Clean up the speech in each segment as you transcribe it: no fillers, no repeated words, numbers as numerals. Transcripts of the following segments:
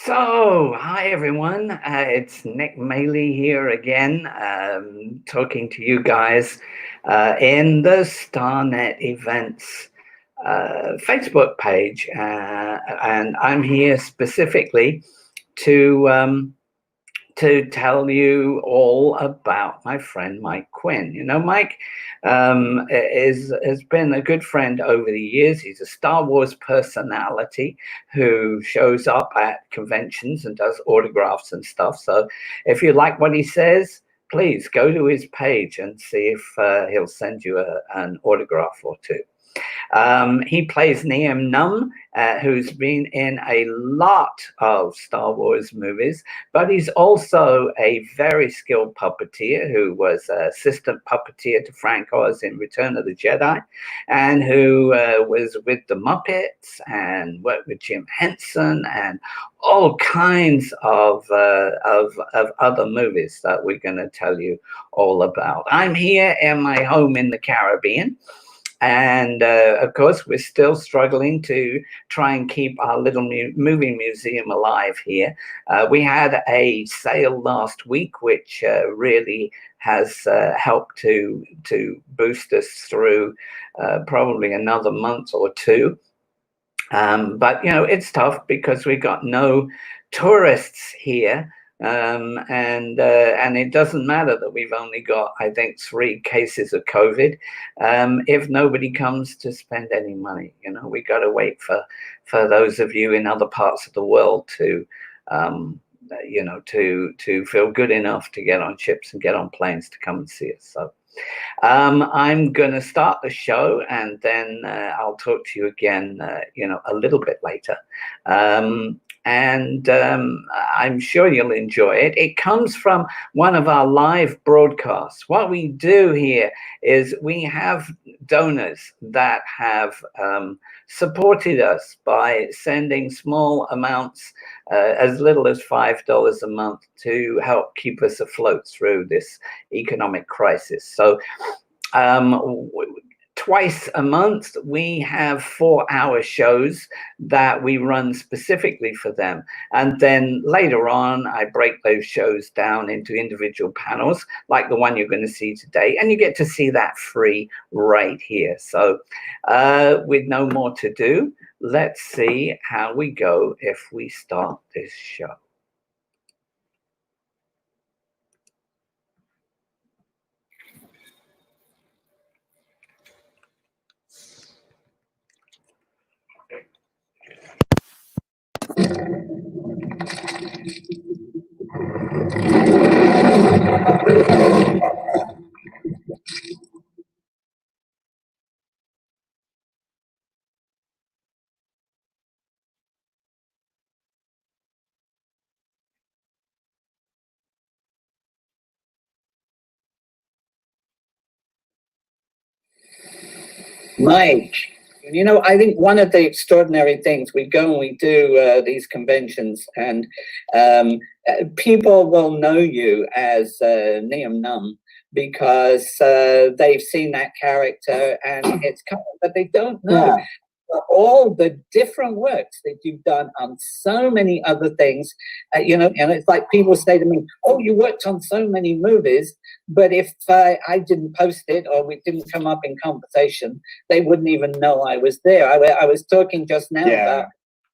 So, hi everyone. It's Nick Maley here again, talking to you guys in the STARnetEvents Facebook page, and I'm here specifically to to tell you all about my friend Mike Quinn. You know, Mike has been a good friend over the years. He's a Star Wars personality who shows up at conventions and does autographs and stuff. So if you like what he says, please go to his page and see if he'll send you an autograph or two. He plays NIEN NUNB, who's been in a lot of Star Wars movies, but he's also a very skilled puppeteer who was assistant puppeteer to Frank Oz in Return of the Jedi, and who was with the Muppets and worked with Jim Henson and all kinds of other movies that we're going to tell you all about. I'm here in my home in the Caribbean. And of course, we're still struggling to try and keep our little movie museum alive here. We had a sale last week, which really has helped to boost us through probably another month or two. But, you know, it's tough because we got no tourists here. And it doesn't matter that we've only got, I think, 3 cases of COVID. If nobody comes to spend any money, you know, we got to wait for those of you in other parts of the world to, you know, to feel good enough to get on ships and get on planes to come and see us. So I'm going to start the show, and then I'll talk to you again, you know, a little bit later. And I'm sure you'll enjoy it. It comes from one of our live broadcasts. What we do here is we have donors that have supported us by sending small amounts, as little as $5 a month, to help keep us afloat through this economic crisis. So twice a month, we have 4-hour shows that we run specifically for them. And then later on, I break those shows down into individual panels, like the one you're going to see today. And you get to see that free right here. So with no more to do, let's see how we go if we start this show. Mike, you know, I think one of the extraordinary things, we go and we do these conventions, and people will know you as NIEN NUNB because they've seen that character, and it's kind of, but they don't know all the different works that you've done on so many other things, you know. And it's like people say to me, oh, you worked on so many movies, but if I didn't post it or we didn't come up in conversation, they wouldn't even know I was there. I was talking just now about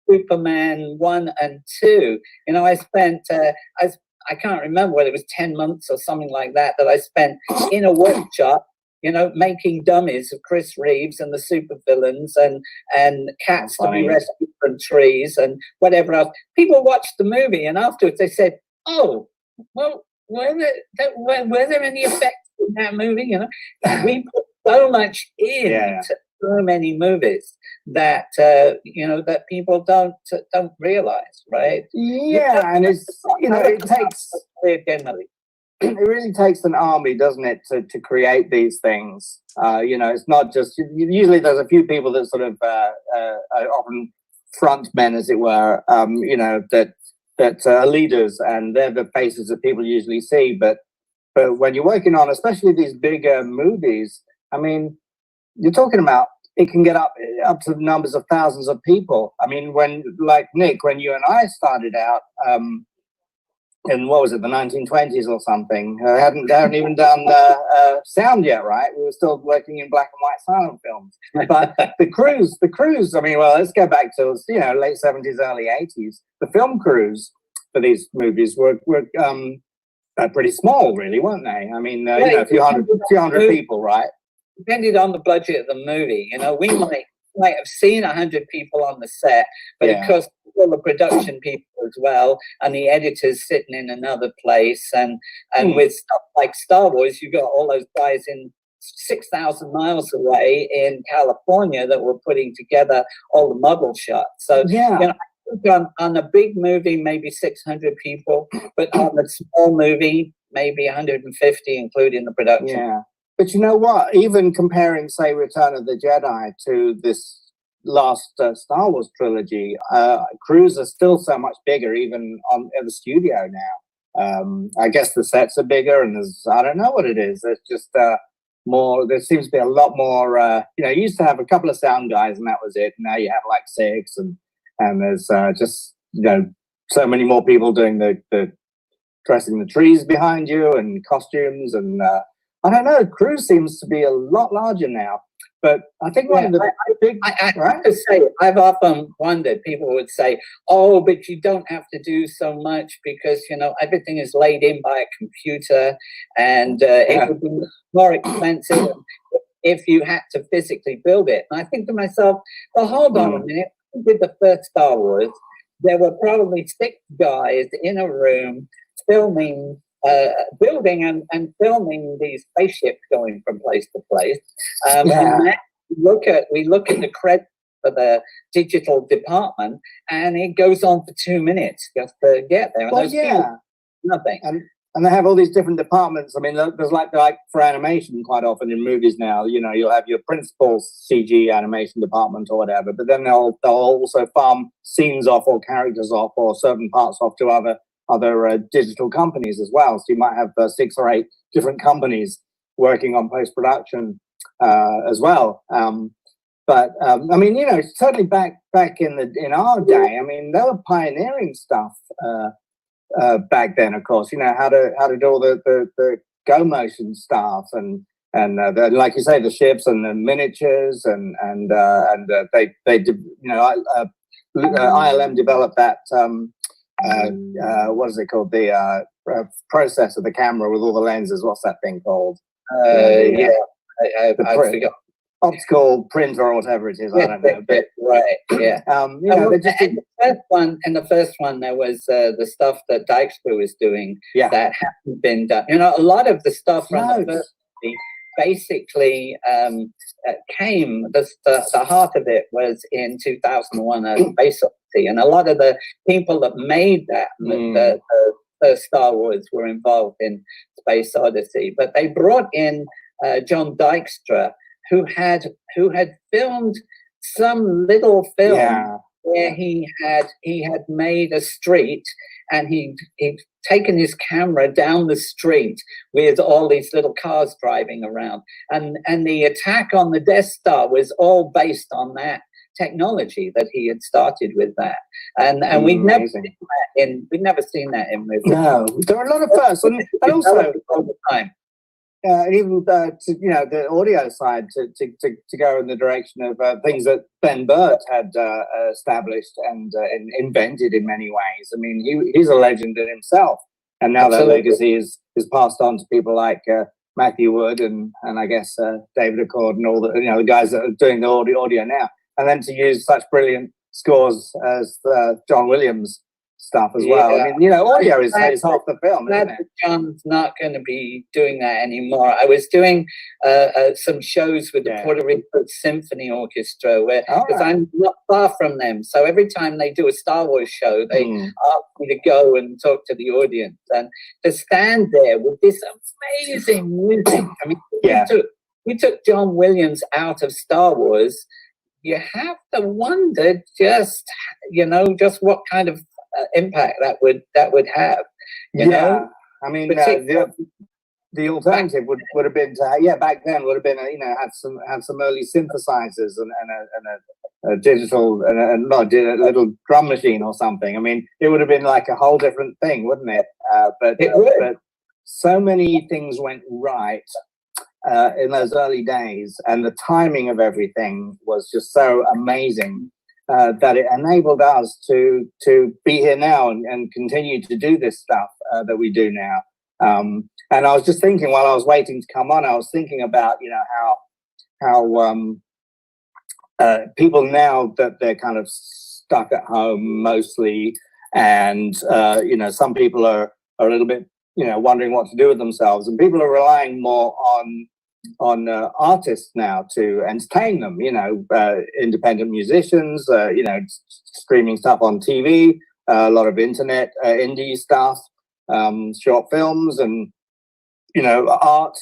Superman 1 and 2. You know, I spent I can't remember whether it was 10 months or something like that I spent in a workshop, you know, making dummies of Chris Reeves and the supervillains and cats to be rescued from trees and whatever else. People watched the movie, and afterwards they said, oh, well, were there any effects in that movie? You know, we put so much into so many movies that you know, that people don't realize, right? Yeah, and it's, you know, it takes generally. It really takes an army, doesn't it, to create these things. You know, it's not just, usually there's a few people that sort of are often front men, as it were, you know, that are leaders, and they're the faces that people usually see. But when you're working on, especially these bigger movies, I mean, you're talking about it can get up to the numbers of thousands of people. I mean, when, like Nick, when you and I started out, in what was it, the 1920s or something, they hadn't even done sound yet, right? We were still working in black and white silent films. But the crews. I mean, well, let's go back to, you know, late 70s, early 80s. The film crews for these movies were pretty small, really, weren't they? I mean, you know, a few hundred people, right? Depended on the budget of the movie. You know, we might have seen 100 people on the set, but of course, all the production people as well, and the editors sitting in another place, and with stuff like Star Wars, you got all those guys in 6,000 miles away in California that were putting together all the model shots. So yeah, you know, I think on a big movie, maybe 600 people, but on a small movie, maybe 150, including the production. Yeah. But you know what? Even comparing, say, Return of the Jedi to this last Star Wars trilogy, crews are still so much bigger, even at the studio now. I guess the sets are bigger, and I don't know what it is. There's just more. There seems to be a lot more. You know, you used to have a couple of sound guys, and that was it. Now you have like 6, and there's just, you know, so many more people doing the dressing the trees behind you and costumes and. I don't know. Crew seems to be a lot larger now, but I think one of the big. I have to say, I've often wondered. People would say, "Oh, but you don't have to do so much because, you know, everything is laid in by a computer, and it would be more expensive if you had to physically build it." And I think to myself, "Well, hold on a minute. With the first Star Wars, there were probably 6 guys in a room filming." Building and filming these spaceships going from place to place. And then we look at the credits for the digital department, and it goes on for 2 minutes just to get there. And Well, nothing. And they have all these different departments. I mean, there's like for animation, quite often in movies now, you know, you'll have your principal CG animation department or whatever, but then they'll also farm scenes off or characters off or certain parts off to other digital companies as well. So you might have 6 or 8 different companies working on post-production as well. But I mean, you know, certainly back in our day, I mean, they were pioneering stuff back then. Of course, you know, how to do all the go motion stuff and like you say, the ships and the miniatures and they did, you know, ILM developed that. What is it called? The process of the camera with all the lenses. What's that thing called? I forgot. Optical printer or whatever it is. I don't know. But, right. Yeah. You know, in the first one, there was the stuff that Dykstra was doing that hadn't been done. You know, a lot of the stuff from the first movie basically came. The heart of it was in 2001, Space Odyssey, and a lot of the people that made that the Star Wars were involved in Space Odyssey, but they brought in John Dykstra, who had filmed some little film where he had made a street, and he'd taken his camera down the street with all these little cars driving around, and the attack on the Death Star was all based on that technology that he had started with that, and we'd never seen that in movies. No, there are a lot of firsts, and also all the time. And even you know, the audio side to go in the direction of things that Ben Burt had established and invented in many ways. I mean, he's a legend in himself, and now that legacy is passed on to people like Matthew Wood and I guess David Accord and all the, you know, the guys that are doing the audio now, and then to use such brilliant scores as John Williams stuff as well. I mean, you know, audio is half the film, isn't it? John's not going to be doing that anymore. I was doing some shows with the Puerto Rico Symphony Orchestra, because I'm not far from them. So every time they do a Star Wars show, they ask me to go and talk to the audience, and to stand there with this amazing music. I mean, we took John Williams out of Star Wars. You have to wonder just what kind of impact that would have, you know. I mean, the alternative would have been to back then would have been have some early synthesizers and a digital and not a little drum machine or something. I mean, it would have been like a whole different thing, wouldn't it? But so many things went right in those early days, and the timing of everything was just so amazing that it enabled us to be here now and continue to do this stuff that we do now. And I was just thinking while I was waiting to come on, I was thinking about how people now that they're kind of stuck at home mostly, and some people are a little bit wondering what to do with themselves, and people are relying more on artists now to entertain them. Independent musicians, streaming stuff on TV, a lot of internet indie stuff, short films, and art.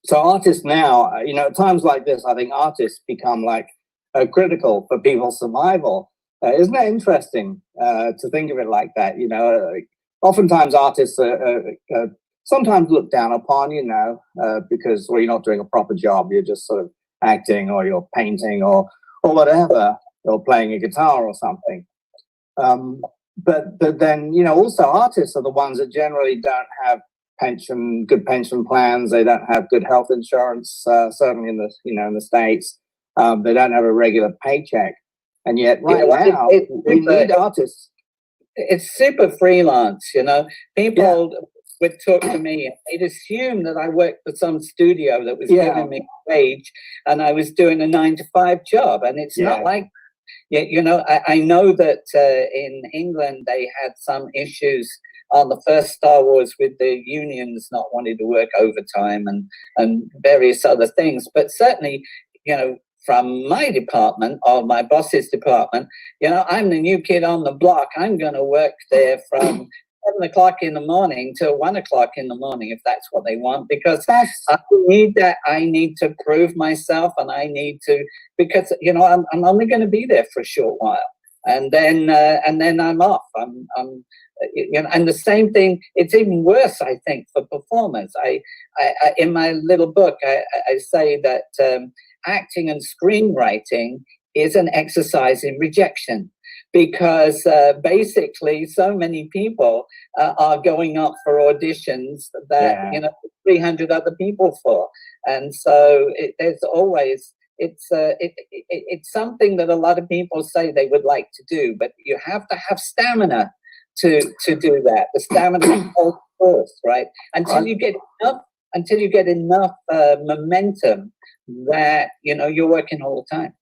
So artists now, at times like this, I think artists become like critical for people's survival. Isn't that interesting to think of it like that? Oftentimes artists are sometimes looked down upon, because you're not doing a proper job. You're just sort of acting, or you're painting, or whatever, or playing a guitar or something. But then, also artists are the ones that generally don't have good pension plans. They don't have good health insurance, certainly in the States. They don't have a regular paycheck. And yet now, we need artists. It's super freelance, People would talk to me, they'd assume that I worked for some studio that was giving me a wage, and I was doing a 9-to-5 job. And it's not like, I know that in England they had some issues on the first Star Wars with the unions not wanting to work overtime and various other things. But certainly, from my department, or my boss's department, I'm the new kid on the block. I'm going to work there from 7 o'clock in the morning till 1 o'clock in the morning, if that's what they want, because I need that. I need to prove myself, and I need to, because I'm only going to be there for a short while, and then I'm off. And the same thing. It's even worse, I think, for performers. I in my little book, I say that acting and screenwriting is an exercise in rejection. Because basically so many people are going up for auditions that 300 other people for, and so there's always it's something that a lot of people say they would like to do, but you have to have stamina to do that. The stamina holds force, right? Until you get enough momentum that you're working all the time.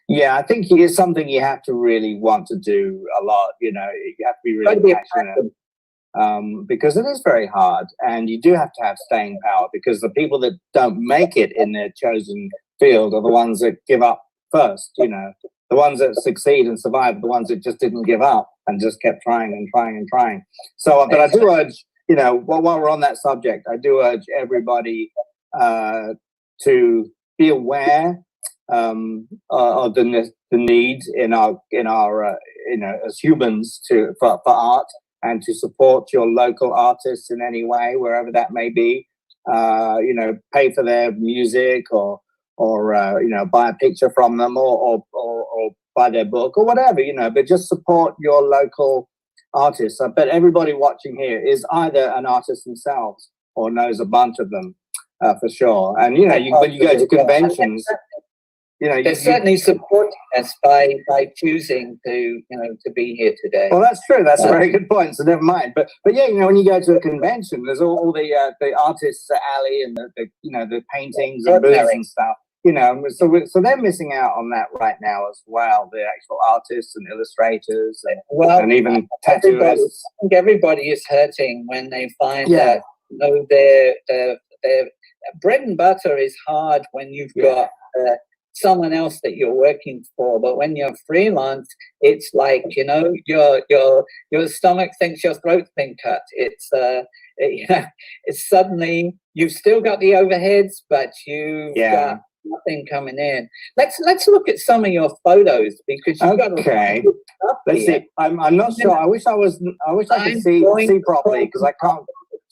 Yeah, I think it is something you have to really want to do a lot. You have to be really passionate, because it is very hard, and you do have to have staying power, because the people that don't make it in their chosen field are the ones that give up first. The ones that succeed and survive are the ones that just didn't give up and just kept trying and trying and trying. So, but I do urge, while we're on that subject, I do urge everybody to be aware of the need in our as humans for art, and to support your local artists in any way, wherever that may be. Pay for their music, or buy a picture from them, or buy their book, or whatever, but just support your local artists. I bet everybody watching here is either an artist themselves or knows a bunch of them, for sure. And when you go to conventions, they're certainly supporting us by choosing to be here today. Well, that's true. That's a very good point. So never mind. But yeah, when you go to a convention, there's all the artists alley, and the paintings and booths and stuff. So they're missing out on that right now as well. The actual artists and illustrators, and even tattooists. I think everybody is hurting when they find that their bread and butter is hard when you've got someone else that you're working for. But when you're freelance, it's like your stomach thinks your throat's been cut. It's it's suddenly you've still got the overheads, but you've got nothing coming in. Let's look at some of your photos, because you've got let's see. I'm not sure. I wish I could see properly, because I can't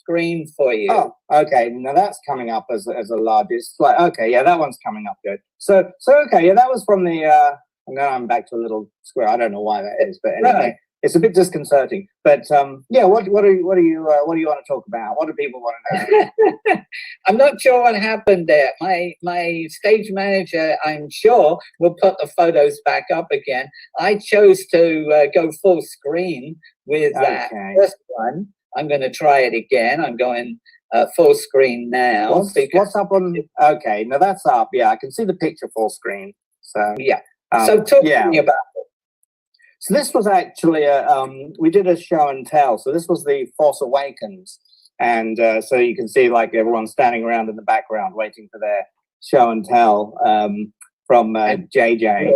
screen for you. Oh, okay. Now that's coming up as a largest. Like, okay, yeah, that one's coming up good. So okay, yeah, that was from the. And now I'm back to a little square. I don't know why that is, but anyway, Right. It's a bit disconcerting. But yeah, what do you want to talk about? What do people want to know? I'm not sure what happened there. My stage manager, I'm sure, will put the photos back up again. I chose to go full screen with that first one. I'm going to try it again. I'm going full screen now. What's up on? Okay, now that's up. Yeah, I can see the picture full screen. So yeah. So talk to me about it. So this was actually we did a show and tell. So this was the Force Awakens, and so you can see like everyone standing around in the background waiting for their show and tell from JJ.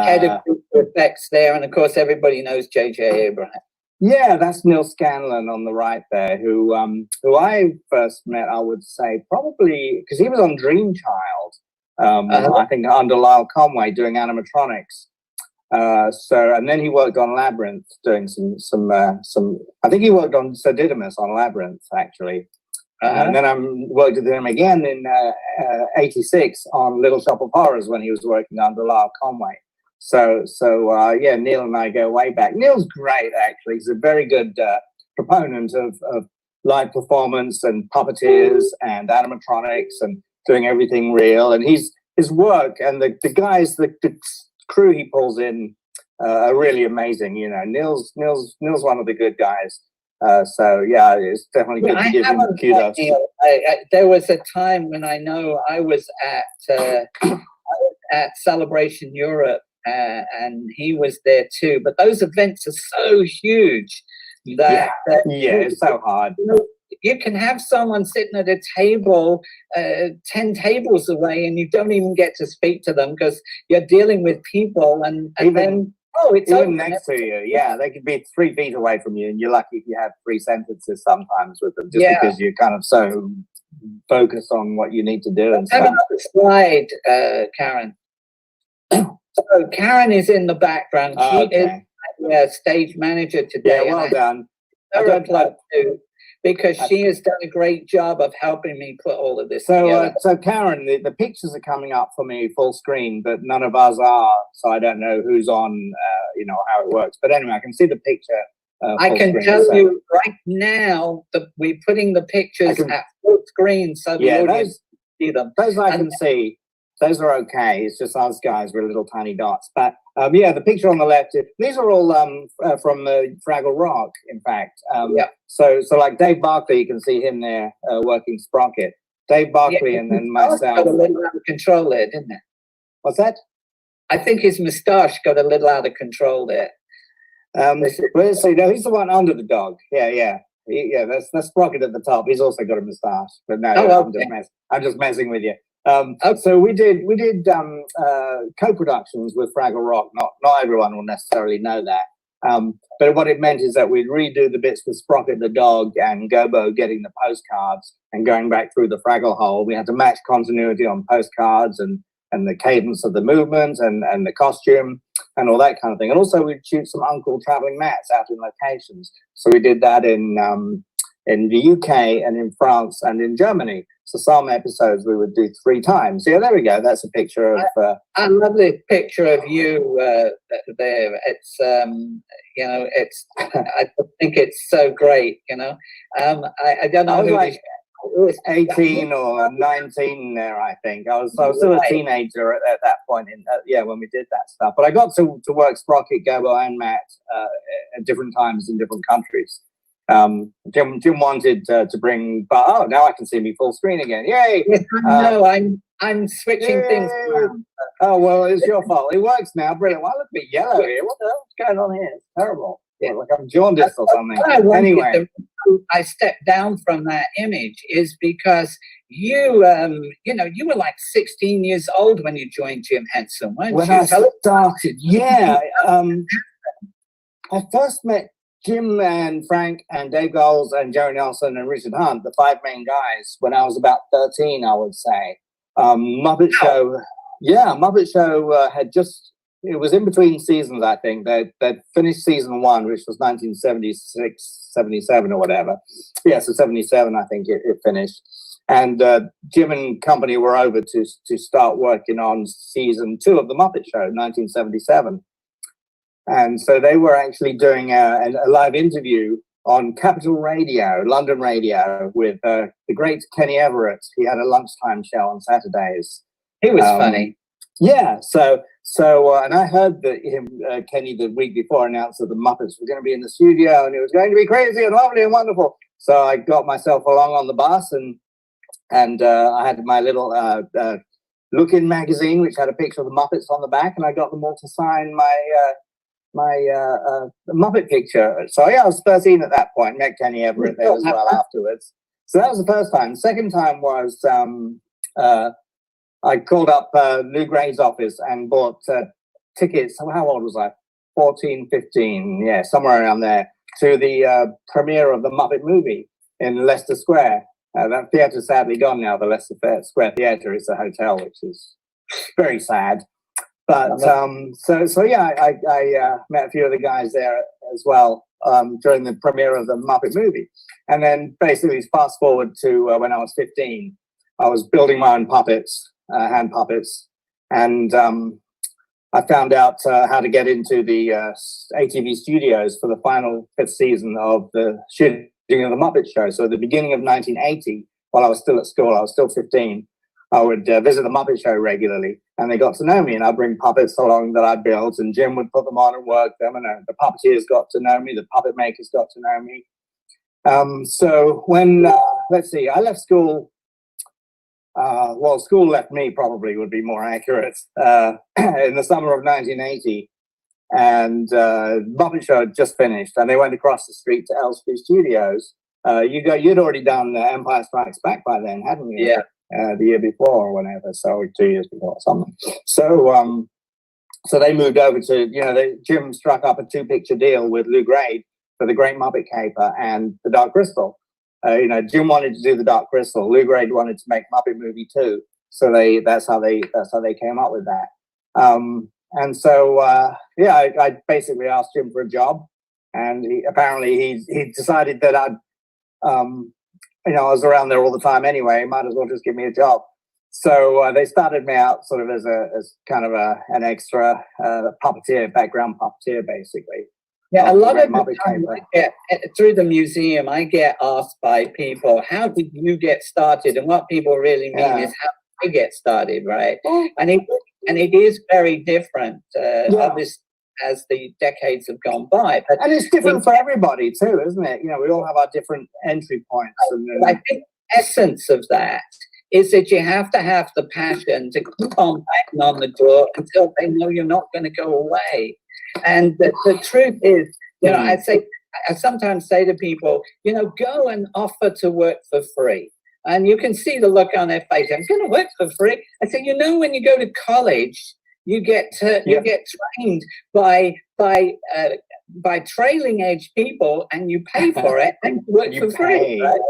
Head of effects there, and of course everybody knows JJ Abraham. Yeah, that's Neil Scanlon on the right there, who I first met, I would say, probably because he was on Dream Child. I think under Lyle Conway doing animatronics. So and then he worked on Labyrinth doing some I think he worked on Sir Didymus on Labyrinth actually. And then I worked with him again in '86 on Little Shop of Horrors when he was working under Lyle Conway. So yeah, Neil and I go way back. Neil's great actually. He's a very good proponent of live performance and puppeteers and animatronics and doing everything real. And his work and the guys, the crew he pulls in are really amazing. You know, Neil's one of the good guys. So yeah, it's definitely good to give him kudos. There was a time when I know I was at Celebration Europe, and he was there too. But those events are so huge that it's so hard. You can have someone sitting at a table 10 tables away and you don't even get to speak to them because you're dealing with people and then it's even next to you. Yeah, they could be 3 feet away from you and you're lucky if you have 3 sentences sometimes with them just because you're kind of so focused on what you need to do. And have another slide, Karen. So Karen is in the background. She is stage manager today. Yeah, well done. Because she has done a great job of helping me put all of this together. So Karen, the pictures are coming up for me full screen, but none of us are, so I don't know who's on, how it works. But anyway, I can see the picture. I can tell you right now that we're putting the pictures at full screen so the audience can see them. Those I can see. Those are okay. It's just us guys with little tiny dots. But the picture on the left, these are all from Fraggle Rock, in fact. So like Dave Barkley, you can see him there working Sprocket. Dave Barkley and then myself. Got a little out of control there, didn't it? What's that? I think his moustache got a little out of control there. Let's see. No, he's the one under the dog. Yeah. That's Sprocket at the top. He's also got a moustache. But no, I'm just messing with you. So we did co-productions with Fraggle Rock. Not everyone will necessarily know that. But what it meant is that we'd redo the bits with Sprocket the dog and Gobo getting the postcards and going back through the Fraggle hole. We had to match continuity on postcards and the cadence of the movement and the costume and all that kind of thing. And also we'd shoot some Uncle Traveling Mats out in locations. So we did that in the UK and in France and in Germany. So some episodes we would do 3 times. Yeah, there we go. That's a picture of. I love the picture of you there. It's it's. I think it's so great. I don't know. I was like 18 or 19 there. I think I was still a teenager at that point. When we did that stuff. But I got to work Sprocket, Gobo, and Matt at different times in different countries. Jim wanted to bring, but now I can see me full screen again. Yay! No, I'm switching things around. Oh well, it's your fault. It works now. Brilliant. Well, I look a bit yellow here. What the hell's going on here? It's terrible. Yeah, like I'm jaundiced or something. Anyway, I stepped down from that image is because you were like 16 years old when you joined Jim Henson, weren't you? When I started, yeah. I first met Jim and Frank and Dave Goals and Jerry Nelson and Richard Hunt, the 5 main guys, when I was about 13, I would say. Muppet Show had just it was in between seasons, I think. They'd finished season 1, which was 1976, 77 or whatever. Yeah, so 77, I think it finished. And Jim and company were over to start working on season 2 of The Muppet Show, 1977. And so they were actually doing a live interview on Capital Radio, London radio, with the great Kenny Everett. He had a lunchtime show on Saturdays. He was funny. Yeah, so and I heard that Kenny the week before announced that the Muppets were going to be in the studio and it was going to be crazy and lovely and wonderful. So I got myself along on the bus and I had my little Look-In magazine, which had a picture of the Muppets on the back, and I got them all to sign my Muppet picture. So yeah, I was 13 at that point. Met Kenny Everett there as well afterwards. So that was the first time. The second time was I called up Lou Gray's office and bought tickets. How old was I? 14, 15, yeah, somewhere around there, to the premiere of the Muppet movie in Leicester Square. That theatre's sadly gone now. The Leicester Square Theatre is a hotel, which is very sad. But so yeah, I met a few of the guys there as well during the premiere of the Muppet movie. And then basically fast forward to when I was 15, I was building my own puppets, hand puppets, and I found out how to get into the ATV studios for the final 5th season of the shooting of the Muppet Show. So at the beginning of 1980, while I was still at school, I was still 15, I would visit the Muppet Show regularly, and they got to know me, and I'd bring puppets along that I built, and Jim would put them on and work them, and the puppeteers got to know me, the puppet makers got to know me. So when, let's see, I left school, well, school left me probably would be more accurate, in the summer of 1980, and Muppet Show had just finished, and they went across the street to Elstree Studios. You'd already done Empire Strikes Back by then, hadn't you? Yeah. The year before or whatever, so 2 years before or something. So so they moved over to, Jim struck up a 2-picture deal with Lou Gray for The Great Muppet Caper and The Dark Crystal. Jim wanted to do The Dark Crystal. Lou Gray wanted to make Muppet Movie 2. So that's how they came up with that. And so I basically asked Jim for a job, and he decided that I was around there all the time anyway. Might as well just give me a job. So they started me out sort of as kind of an extra puppeteer, background puppeteer, basically. Yeah, a lot of the time through the museum, I get asked by people, how did you get started? And what people really mean is how I get started, right? And it is very different, obviously, as the decades have gone by. But and it's different for everybody too, isn't it? We all have our different entry points. I think the essence of that is that you have to have the passion to keep on banging on the door until they know you're not going to go away. And the truth is, I sometimes say to people, go and offer to work for free. And you can see the look on their face. I'm going to work for free. I say, when you go to college, you get trained by trailing edge people, and you pay for it and work for free. Right?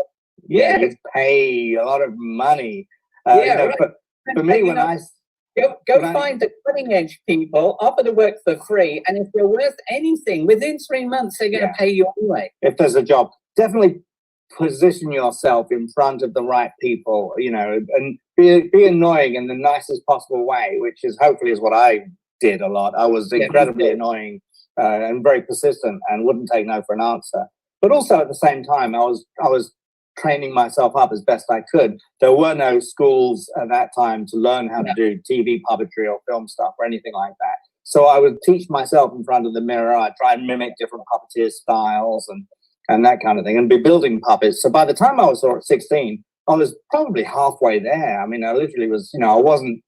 Yeah, you pay a lot of money. Right. But for me, when I find the cutting edge people, offer to work for free, and if you're worth anything, within 3 months they're going to pay you anyway. If there's a job, definitely position yourself in front of the right people, and be annoying in the nicest possible way, which is hopefully is what I did a lot. I was incredibly annoying and very persistent and wouldn't take no for an answer. But also at the same time, I was training myself up as best I could. There were no schools at that time to learn how to do TV puppetry or film stuff or anything like that. So I would teach myself in front of the mirror. I'd try and mimic different puppeteer styles and that kind of thing, and be building puppets. So by the time I was sort of 16, I was probably halfway there. I mean, I literally was, I wasn't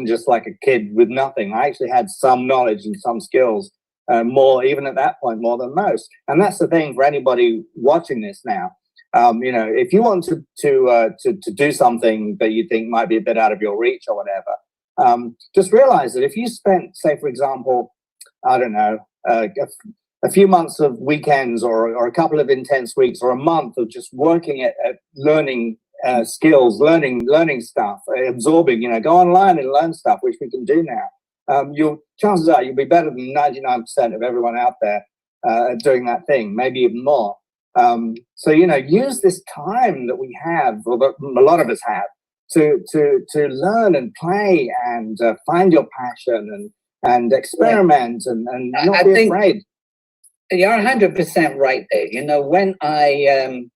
just like a kid with nothing. I actually had some knowledge and some skills, more, even at that point, more than most. And that's the thing for anybody watching this now. If you want to do something that you think might be a bit out of your reach or whatever, just realize that if you spent, say, for example, I don't know, a few months of weekends or a couple of intense weeks or a month of just working at learning skills, learning stuff, absorbing, go online and learn stuff, which we can do now. chances are you'll be better than 99% of everyone out there doing that thing, maybe even more. So, you know, use this time that we have, or that a lot of us have, to learn and play and find your passion and experiment and not be afraid. You're 100% right there. You know, when I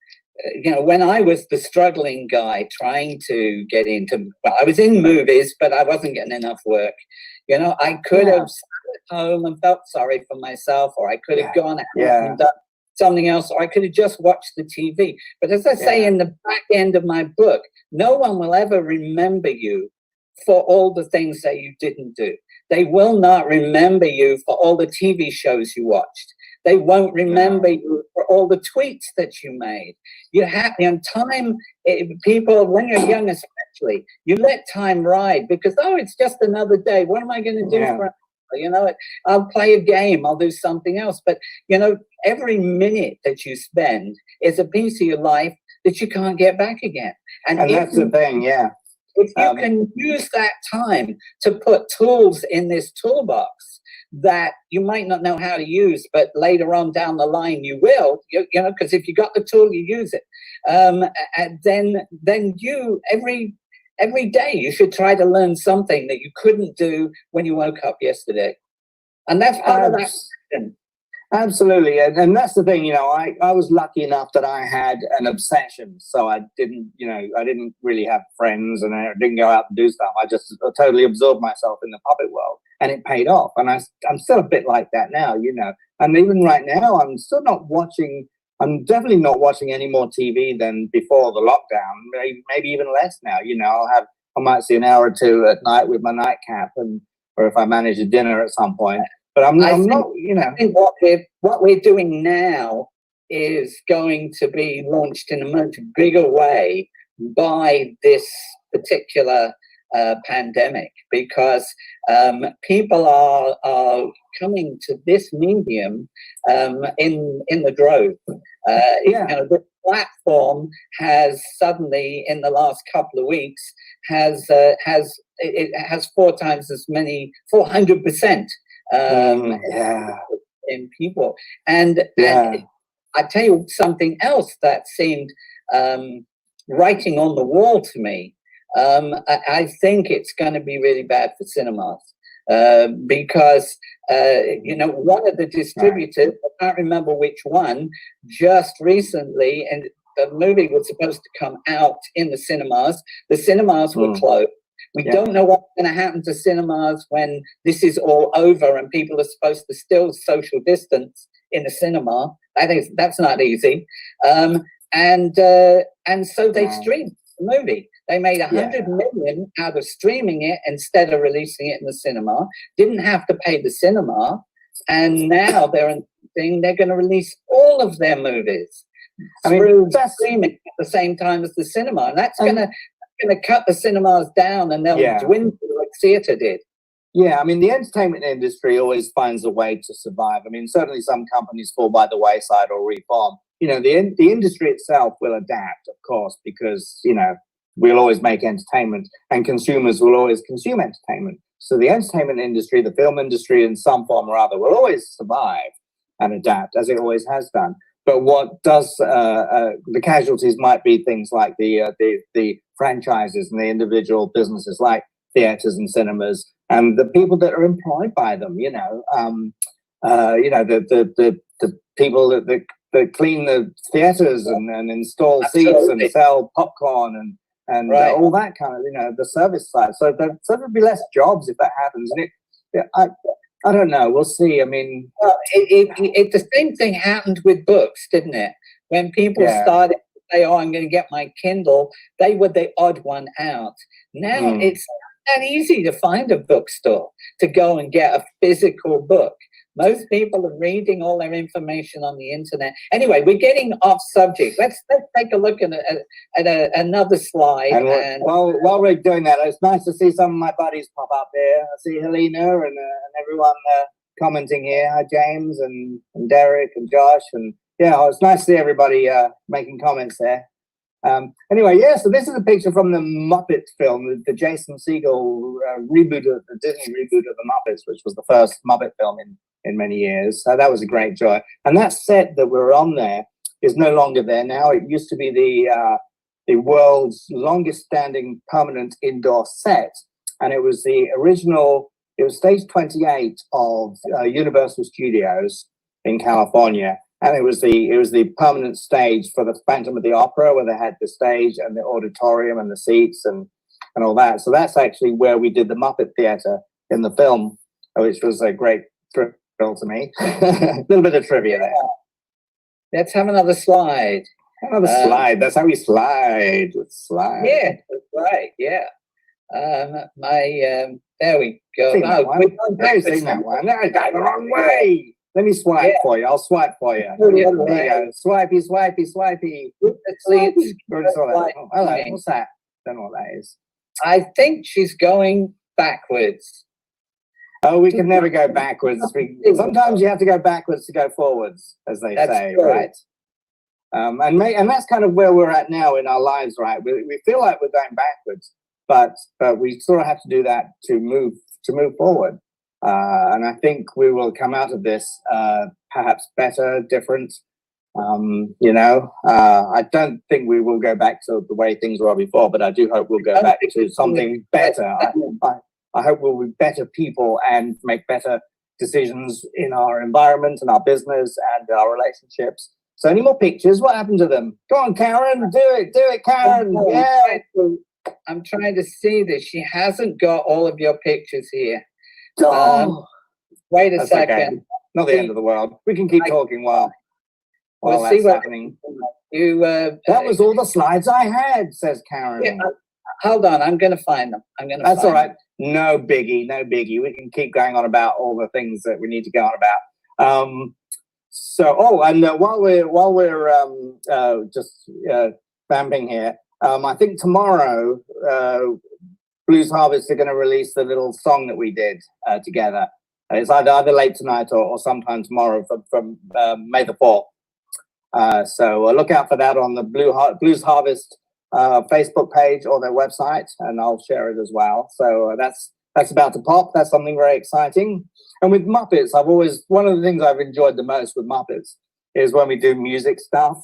was the struggling guy trying to get into, well, I was in movies, but I wasn't getting enough work. You know, I could have sat at home and felt sorry for myself, or I could have gone out and done something else, or I could have just watched the TV. But as I say in the back end of my book, no one will ever remember you for all the things that you didn't do. They will not remember you for all the TV shows you watched. They won't remember you for all the tweets that you made. You have, in time, people, when you're young especially, you let time ride because, oh, it's just another day. What am I going to do for, you know, I'll play a game, I'll do something else. But, you know, every minute that you spend is a piece of your life that you can't get back again. And that's the thing, If you can use that time to put tools in this toolbox that you might not know how to use, but later on down the line you will, you know, because if you got the tool, you use it. And then you, every day you should try to learn something that you couldn't do when you woke up yesterday. And that's part of that. Absolutely. And that's the thing, you know, I was lucky enough that I had an obsession. So I didn't really have friends and I didn't go out and do stuff. I just totally absorbed myself in the puppet world and it paid off. And I'm still a bit like that now, you know. And even right now, I'm definitely not watching any more TV than before the lockdown, maybe even less now. You know, I might see an hour or two at night with my nightcap, or if I manage a dinner at some point. But I'm not, you know. I think what we're doing now is going to be launched in a much bigger way by this particular pandemic, because people are coming to this medium in the drove. You know, the platform has suddenly, in the last couple of weeks, has 400% in people. And I tell you something else that seemed writing on the wall to me. I think it's going to be really bad for cinemas because, you know, one of the distributors, I can't remember which one, just recently, and the movie was supposed to come out in the cinemas were closed. We don't know what's going to happen to cinemas when this is all over and people are supposed to still social distance in the cinema. That's not easy. And so they streamed the movie. They made 100 million out of streaming it instead of releasing it in the cinema. Didn't have to pay the cinema, and now they're going to release all of their movies through streaming at the same time as the cinema, and that's going to cut the cinemas down, and they'll dwindle like theatre did. Yeah, I mean, the entertainment industry always finds a way to survive. I mean, certainly some companies fall by the wayside or reform. You know, the industry itself will adapt, of course, because, you know, we'll always make entertainment and consumers will always consume entertainment. So the entertainment industry, the film industry in some form or other will always survive and adapt, as it always has done. But what does the casualties might be things like the franchises and the individual businesses like theaters and cinemas and the people that are employed by them. You know, the people that clean the theaters and install seats and sell popcorn and all that kind of, you know, the service side. So there'll be less jobs if that happens. And I don't know. We'll see. I mean, the same thing happened with books, didn't it? When people started to say, "Oh, I'm going to get my Kindle," they were the odd one out. Now it's not that easy to find a bookstore to go and get a physical book. Most people are reading all their information on the internet. Anyway, we're getting off subject. Let's take a look at another slide. And while we're doing that, it's nice to see some of my buddies pop up there. I see Helena and everyone commenting here. Hi, James and Derek and Josh. And yeah, it's nice to see everybody making comments there. Anyway, yeah, so this is a picture from the Muppet film, the Jason Segel reboot of the Disney reboot of the Muppets, which was the first Muppet film in many years. So that was a great joy. And that set that we're on there is no longer there now. It used to be the world's longest standing permanent indoor set. And it was the original, it was stage 28 of Universal Studios in California. And it was the permanent stage for the Phantom of the Opera, where they had the stage and the auditorium and the seats and all that. So that's actually where we did the Muppet Theater in the film, which was a great thrill to me. A little bit of trivia there. Let's have another slide. Another slide. That's how we slide. Let's slide. Yeah, that's right. Yeah. There we go. Seen that one. I've seen that one. No, I got the wrong way. Let me swipe for you. I'll swipe for you. There you go. Swipey, swipey, swipey. Hello. What's that? Don't know what that is. I think she's going backwards. Oh, we can never go backwards. Sometimes you have to go backwards to go forwards, as they say, true. Right? And that's kind of where we're at now in our lives, right? We feel like we're going backwards, but we sort of have to do that to move forward. And I think we will come out of this perhaps better, different. I don't think we will go back to the way things were before, but I do hope we'll go back to something better. I hope we'll be better people and make better decisions in our environment and our business and our relationships. So any more pictures? What happened to them? Go on, Karen. Do it, Karen. Yeah. I'm trying to see this. She hasn't got all of your pictures here. Wait a second. Okay. Not the end of the world. We can keep talking while that's happening. That was all the slides I had, says Karen. Yeah, hold on, I'm going to find them. That's all right. No biggie. We can keep going on about all the things that we need to go on about. While we're just vamping here, I think tomorrow Blues Harvest are going to release the little song that we did together. It's either late tonight or sometime tomorrow from May the 4th. So look out for that on the Blues Harvest Facebook page or their website, and I'll share it as well. So that's about to pop. That's something very exciting. And with Muppets, one of the things I've enjoyed the most with Muppets is when we do music stuff,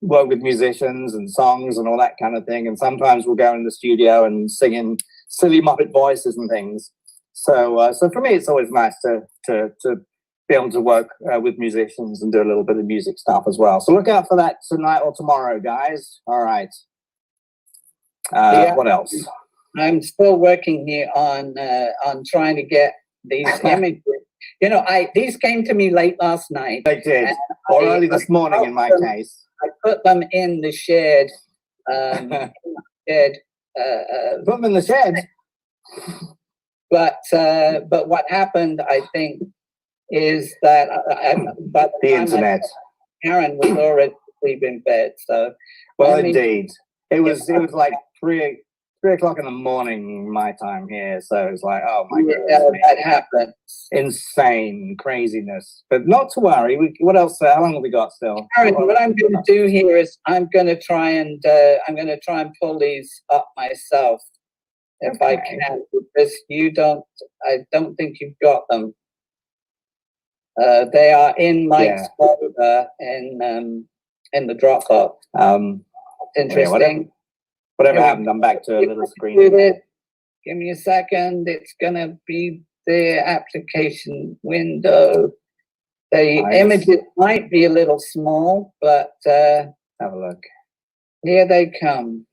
work with musicians and songs and all that kind of thing. And sometimes we'll go in the studio and sing in silly Muppet voices and things. So for me, it's always nice to be able to work with musicians and do a little bit of music stuff as well. So look out for that tonight or tomorrow, guys. All right. What else? I'm still working here on trying to get these images. These came to me late last night. They did, or early this morning in my case. I put them in the shed. Put them in the shed. But what happened, I think, is that the internet. Karen was already asleep in bed. So indeed, it was like 3 o'clock in the morning my time here. So it's like, oh my goodness, that happened. Insane craziness. But not to worry. What else? How long have we got still? Karen, what I'm going to do here is I'm going to try and pull these up myself if I can, because I don't think you've got them. They are in Mike's folder in the Dropbox. Interesting. Whatever happened, I'm back to a little screen. Give me a second. It's going to be the application window. The images might be a little small, but have a look. Here they come.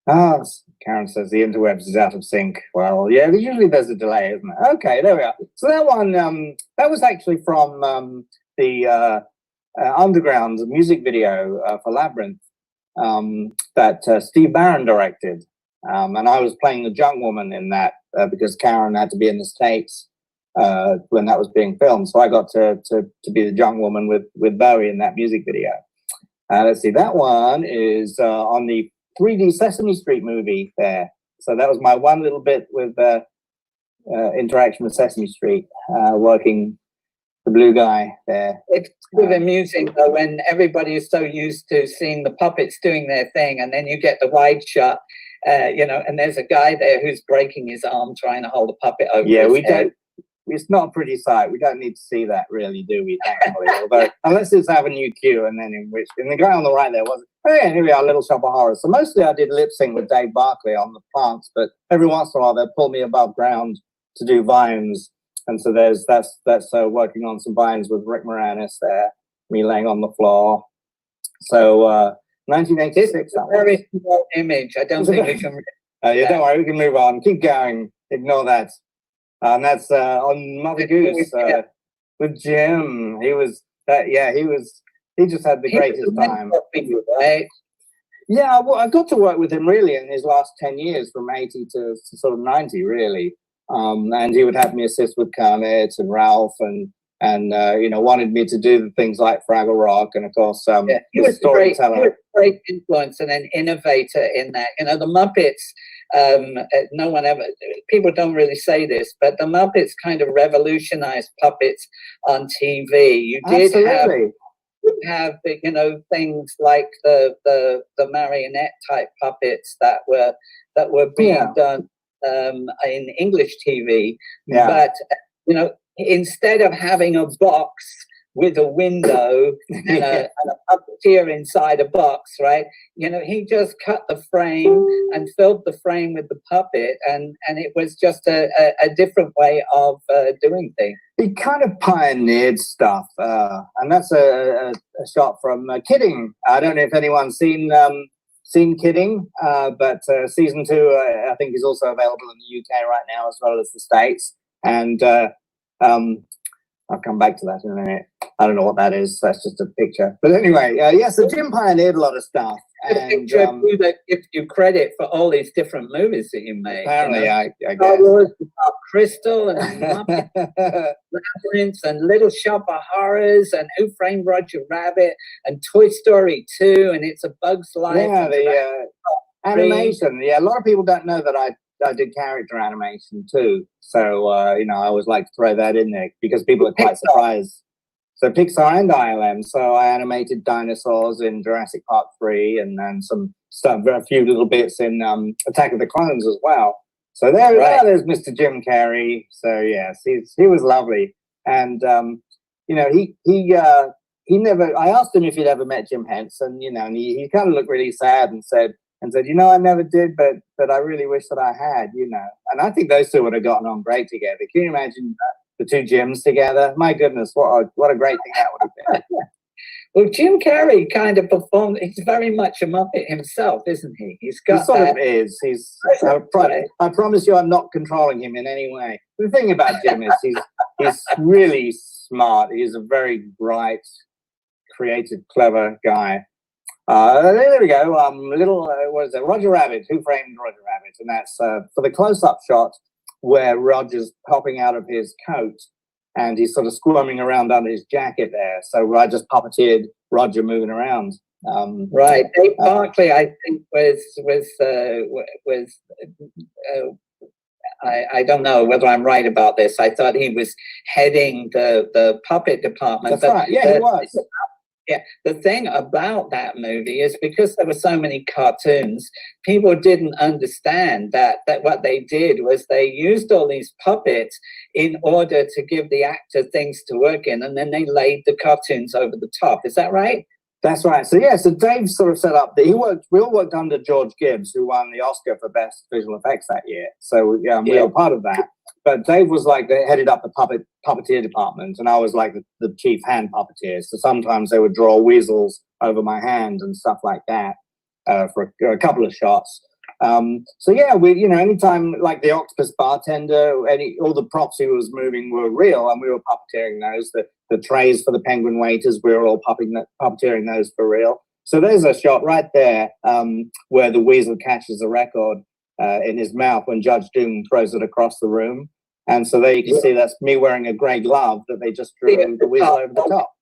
Karen says the interwebs is out of sync. Well, yeah, usually there's a delay, isn't it? Okay, there we are. So that one, that was actually from the Underground music video for Labyrinth that Steve Barron directed. And I was playing the junk woman in that because Karen had to be in the States when that was being filmed. So I got to be the junk woman with Bowie in that music video. Let's see, that one is on the 3D Sesame Street movie there. So that was my one little bit with interaction with Sesame Street, working the blue guy there. It's sort of amusing though when everybody is so used to seeing the puppets doing their thing, and then you get the wide shot, you know, and there's a guy there who's breaking his arm trying to hold a puppet over his head. It's not a pretty sight. We don't need to see that, really, do we? Thankfully, although unless it's Avenue Q, and then in the guy on the right there was. Oh yeah, here we are, Little Shop of Horrors. So mostly I did lip sync with Dave Barkley on the plants, but every once in a while they'll pull me above ground to do vines, and so that's working on some vines with Rick Moranis there, me laying on the floor. So 1986. That very small image. I don't think we can. Yeah, don't worry, we can move on. Keep going. Ignore that. And that's on Mother Goose with Jim. He just had the greatest time. Right? Yeah, well, I got to work with him really in his last 10 years, from 80 to sort of 90, really. And he would have me assist with Kermit and Ralph, and you know, wanted me to do things like Fraggle Rock, and of course, he was a great influence and an innovator in that. You know, the Muppets. No one ever. People don't really say this, but the Muppets kind of revolutionized puppets on TV. You did have you know, things like the marionette type puppets that were being done in English TV, but you know, instead of having a box with a window and a puppeteer inside a box, right? You know, he just cut the frame and filled the frame with the puppet, and it was just a different way of doing things. He kind of pioneered stuff, and that's a shot from Kidding. I don't know if anyone's seen Kidding, but season 2, I think, is also available in the UK right now, as well as the States. And I'll come back to that in a minute. I don't know what that is. That's just a picture. But anyway, so Jim pioneered a lot of stuff. And picture that gives you credit for all these different movies that you made. Apparently, you know? I guess. Star Wars, Crystal, and Labyrinth, and Little Shop of Horrors, and Who Framed Roger Rabbit, and Toy Story 2, and It's a Bug's Life. Yeah, the animation. Yeah, a lot of people don't know that I did character animation too. So, you know, I always like to throw that in there because people are quite surprised. So PIXAR and ILM. So I animated dinosaurs in Jurassic Park 3, and then some stuff, a few little bits in Attack of the Clones as well. So there's Mr. Jim Carrey. So yes, he was lovely. And, you know, he never, I asked him if he'd ever met Jim Henson, you know, and he kind of looked really sad and said, you know, I never did, but I really wish that I had, you know. And I think those two would have gotten on great together. Can you imagine the two Jims together? My goodness, what a great thing that would have been. Well, Jim Carrey kind of performed. He's very much a Muppet himself, isn't he? He sort of is. I promise you, I'm not controlling him in any way. The thing about Jim is he's really smart. He's a very bright, creative, clever guy. There we go. What is it? Roger Rabbit. Who Framed Roger Rabbit? And that's for the close-up shot where Roger's popping out of his coat and he's sort of squirming around under his jacket there. So I just puppeteered Roger moving around. Right. Dave Barkley, I think, I don't know whether I'm right about this. I thought he was heading the puppet department. That's right. Yeah, he was. Yeah, the thing about that movie is because there were so many cartoons, people didn't understand that what they did was they used all these puppets in order to give the actor things to work in, and then they laid the cartoons over the top. Is that right? That's right. So yeah, so Dave sort of set up we all worked under George Gibbs, who won the Oscar for Best Visual Effects that year. So we were part of that. But Dave was like, they headed up the puppeteer department, and I was like the chief hand puppeteer. So sometimes they would draw weasels over my hand and stuff like that for a couple of shots. So yeah, anytime like the octopus bartender, all the props he was moving were real, and we were puppeteering those. The trays for the penguin waiters, we were all puppeteering those for real. So there's a shot right there where the weasel catches a record in his mouth when Judge Doom throws it across the room. And so there you can see that's me wearing a grey glove that they just drew the weasel over the top.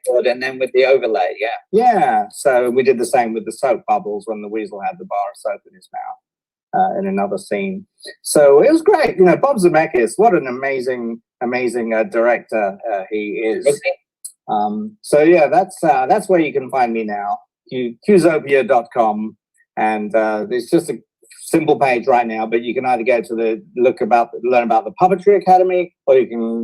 And then with the overlay, yeah. So we did the same with the soap bubbles when the weasel had the bar of soap in his mouth in another scene. So it was great. You know, Bob Zemeckis, what an amazing amazing director he is. So yeah, that's where you can find me now. Qzopia.com, and it's just a simple page right now. But you can either go to learn about the Puppetry Academy, or you can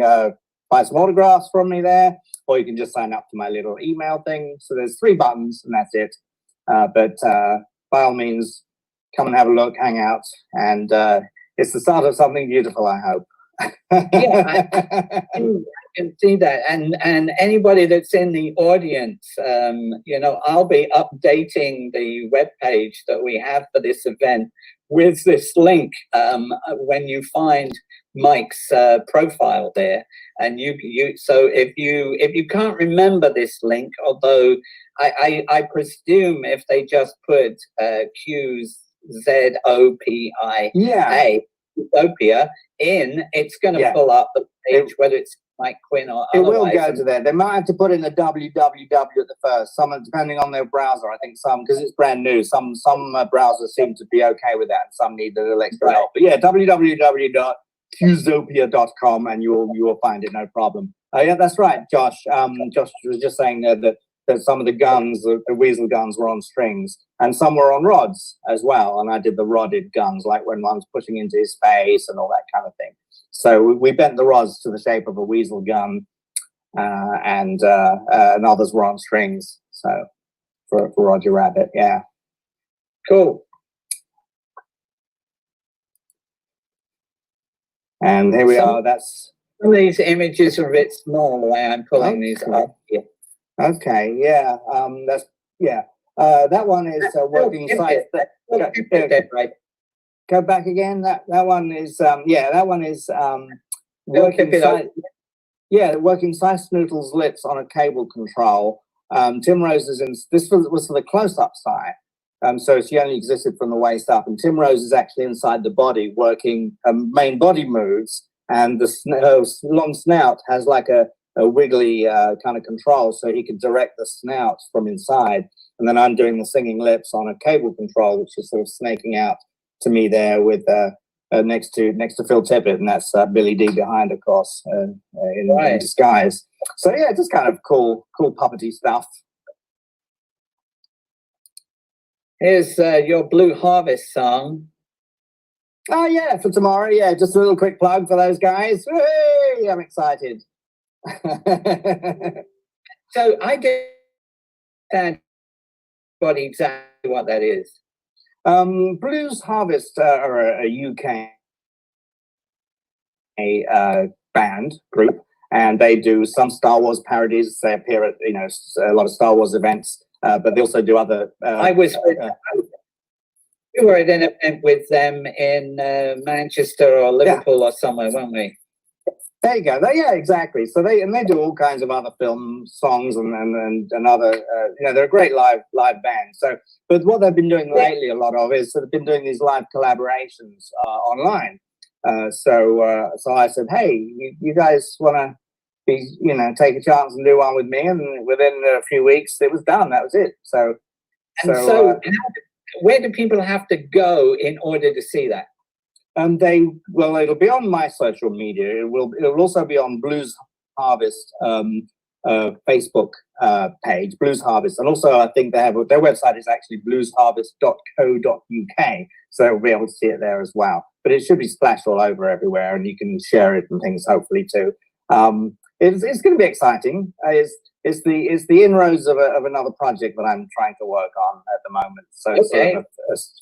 buy some autographs from me there, or you can just sign up to my little email thing. So there's 3 buttons, and that's it. But by all means, come and have a look, hang out, and it's the start of something beautiful, I hope. Yeah, I can see that, and anybody that's in the audience, I'll be updating the webpage that we have for this event with this link when you find Mike's profile there, and so if you can't remember this link, although I presume if they just put QZOPIA, Utopia in, it's going to pull up the page, whether it's Mike Quinn or it otherwise. will go to there. They might have to put in the www at the first. Some, depending on their browser, I think some, because it's brand new, some browsers seem to be okay with that, and some need a little extra help. But yeah, www.qzopia.com, and you will find it, no problem. Yeah, that's right, Josh. Josh was just saying that some of the guns, the weasel guns, were on strings, and some were on rods as well. And I did the rodded guns, like when one's pushing into his face and all that kind of thing. So we bent the rods to the shape of a weasel gun, and others were on strings. So for Roger Rabbit, yeah, cool. And here we are. That's some of these images are a bit small the way I'm pulling these up here. Okay, yeah, that's that one is working site. Right. Go back again. That one is that one is working site. Yeah, working slice noodles lips on a cable control. Tim Rose is in. This was for the close-up side. So she only existed from the waist up, and Tim Rose is actually inside the body working main body moves, and her long snout has like a wiggly kind of control, so he could direct the snout from inside. And then I'm doing the singing lips on a cable control, which is sort of snaking out to me there with next to Phil Tippett, and that's Billy D behind, of course, in disguise. So yeah, just kind of cool puppety stuff. Here's your Blue Harvest song. Oh yeah, for tomorrow. Yeah, just a little quick plug for those guys. Hey, I'm excited. So I didn't understand exactly what that is. Blues Harvest are a UK band group, and they do some Star Wars parodies. They appear at a lot of Star Wars events, but they also do other. We were at an event with them in Manchester or Liverpool or somewhere, weren't we? There you go. Yeah, exactly. So they do all kinds of other film songs and other. They're a great live band. So, but what they've been doing lately, a lot of, is they've been doing these live collaborations online. So I said, hey, you guys want to take a chance and do one with me? And within a few weeks, it was done. That was it. So where do people have to go in order to see that? It'll be on my social media. It'll also be on Blues Harvest Facebook page, Blues Harvest, and also I think they have their website is actually bluesharvest.co.uk, so we'll be able to see it there as well. But it should be splashed all over everywhere, and you can share it and things hopefully too. It's going to be exciting. It's the inroads of another project that I'm trying to work on at the moment. So okay.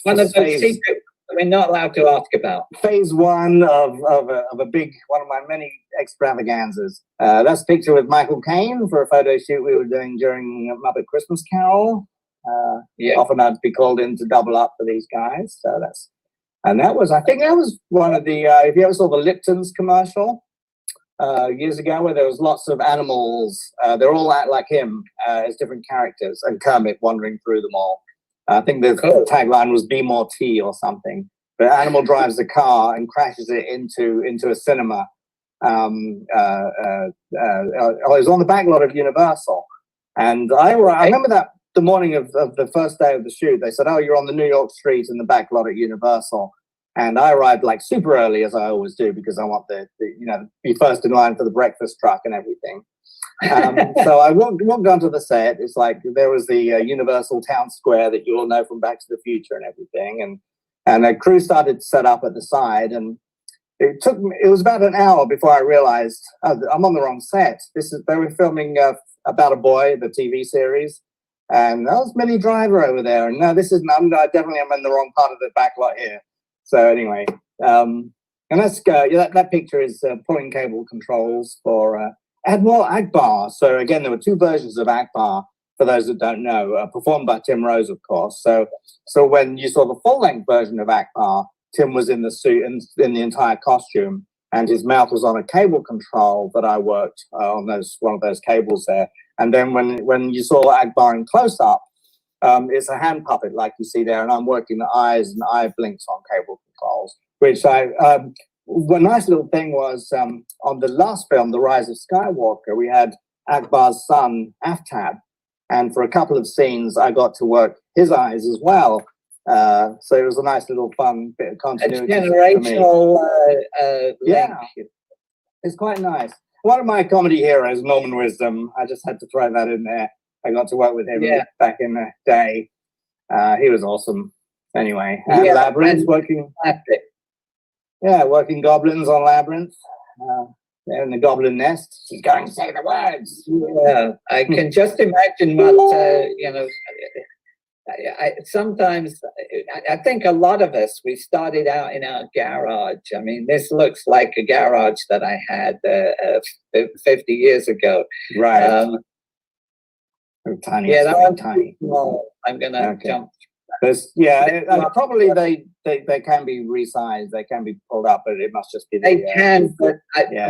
One of those secrets we're not allowed to ask about. Phase one of a big one of my many extravaganzas. That's a picture with Michael Caine for a photo shoot we were doing during Muppet Christmas Carol. Often I'd be called in to double up for these guys. So I think that was one of the. If you ever saw the Lipton's commercial years ago, where there was lots of animals, they're all like him as different characters, and Kermit wandering through them all. I think the tagline was "Be More Tea" or something. But animal drives a car and crashes it into a cinema. It was on the back lot of Universal, and I remember that the morning of the first day of the shoot, they said, "Oh, you're on the New York street in the back lot at Universal," And I arrived like super early, as I always do, because I want the be first in line for the breakfast truck and everything. So I walked onto the set. It's like there was the Universal Town Square that you all know from Back to the Future and everything. And a crew started to set up at the side, and it was about an hour before I realized I'm on the wrong set. They were filming About a Boy, the TV series, and that was Minnie Driver over there. And no, this isn't. I definitely am in the wrong part of the back lot here. So anyway, and that picture is pulling cable controls for Admiral Akbar. So again, there were two versions of Akbar, for those that don't know, performed by Tim Rose, of course. So when you saw the full-length version of Akbar, Tim was in the suit and in the entire costume, and his mouth was on a cable control that I worked on one of those cables there. And then when you saw Akbar in close-up, it's a hand puppet like you see there, and I'm working the eyes and eye blinks on cable controls, which one nice little thing was on the last film, The Rise of Skywalker, we had Akbar's son, Aftab, and for a couple of scenes, I got to work his eyes as well. So it was a nice little fun bit of continuity. A generational link. It's quite nice. One of my comedy heroes, Norman Wisdom, I just had to throw that in there. I got to work with him back in the day. He was awesome. Anyway, and Labyrinth, working goblins on Labyrinth. They're in the goblin nest. She's going to say the words. Yeah, I can just imagine what, sometimes I think a lot of us, we started out in our garage. I mean, this looks like a garage that I had 50 years ago. Right. Tiny. Yeah, that one's tiny. Small. I'm going to jump. Probably they can be resized. They can be pulled up, but it must just be. They can, but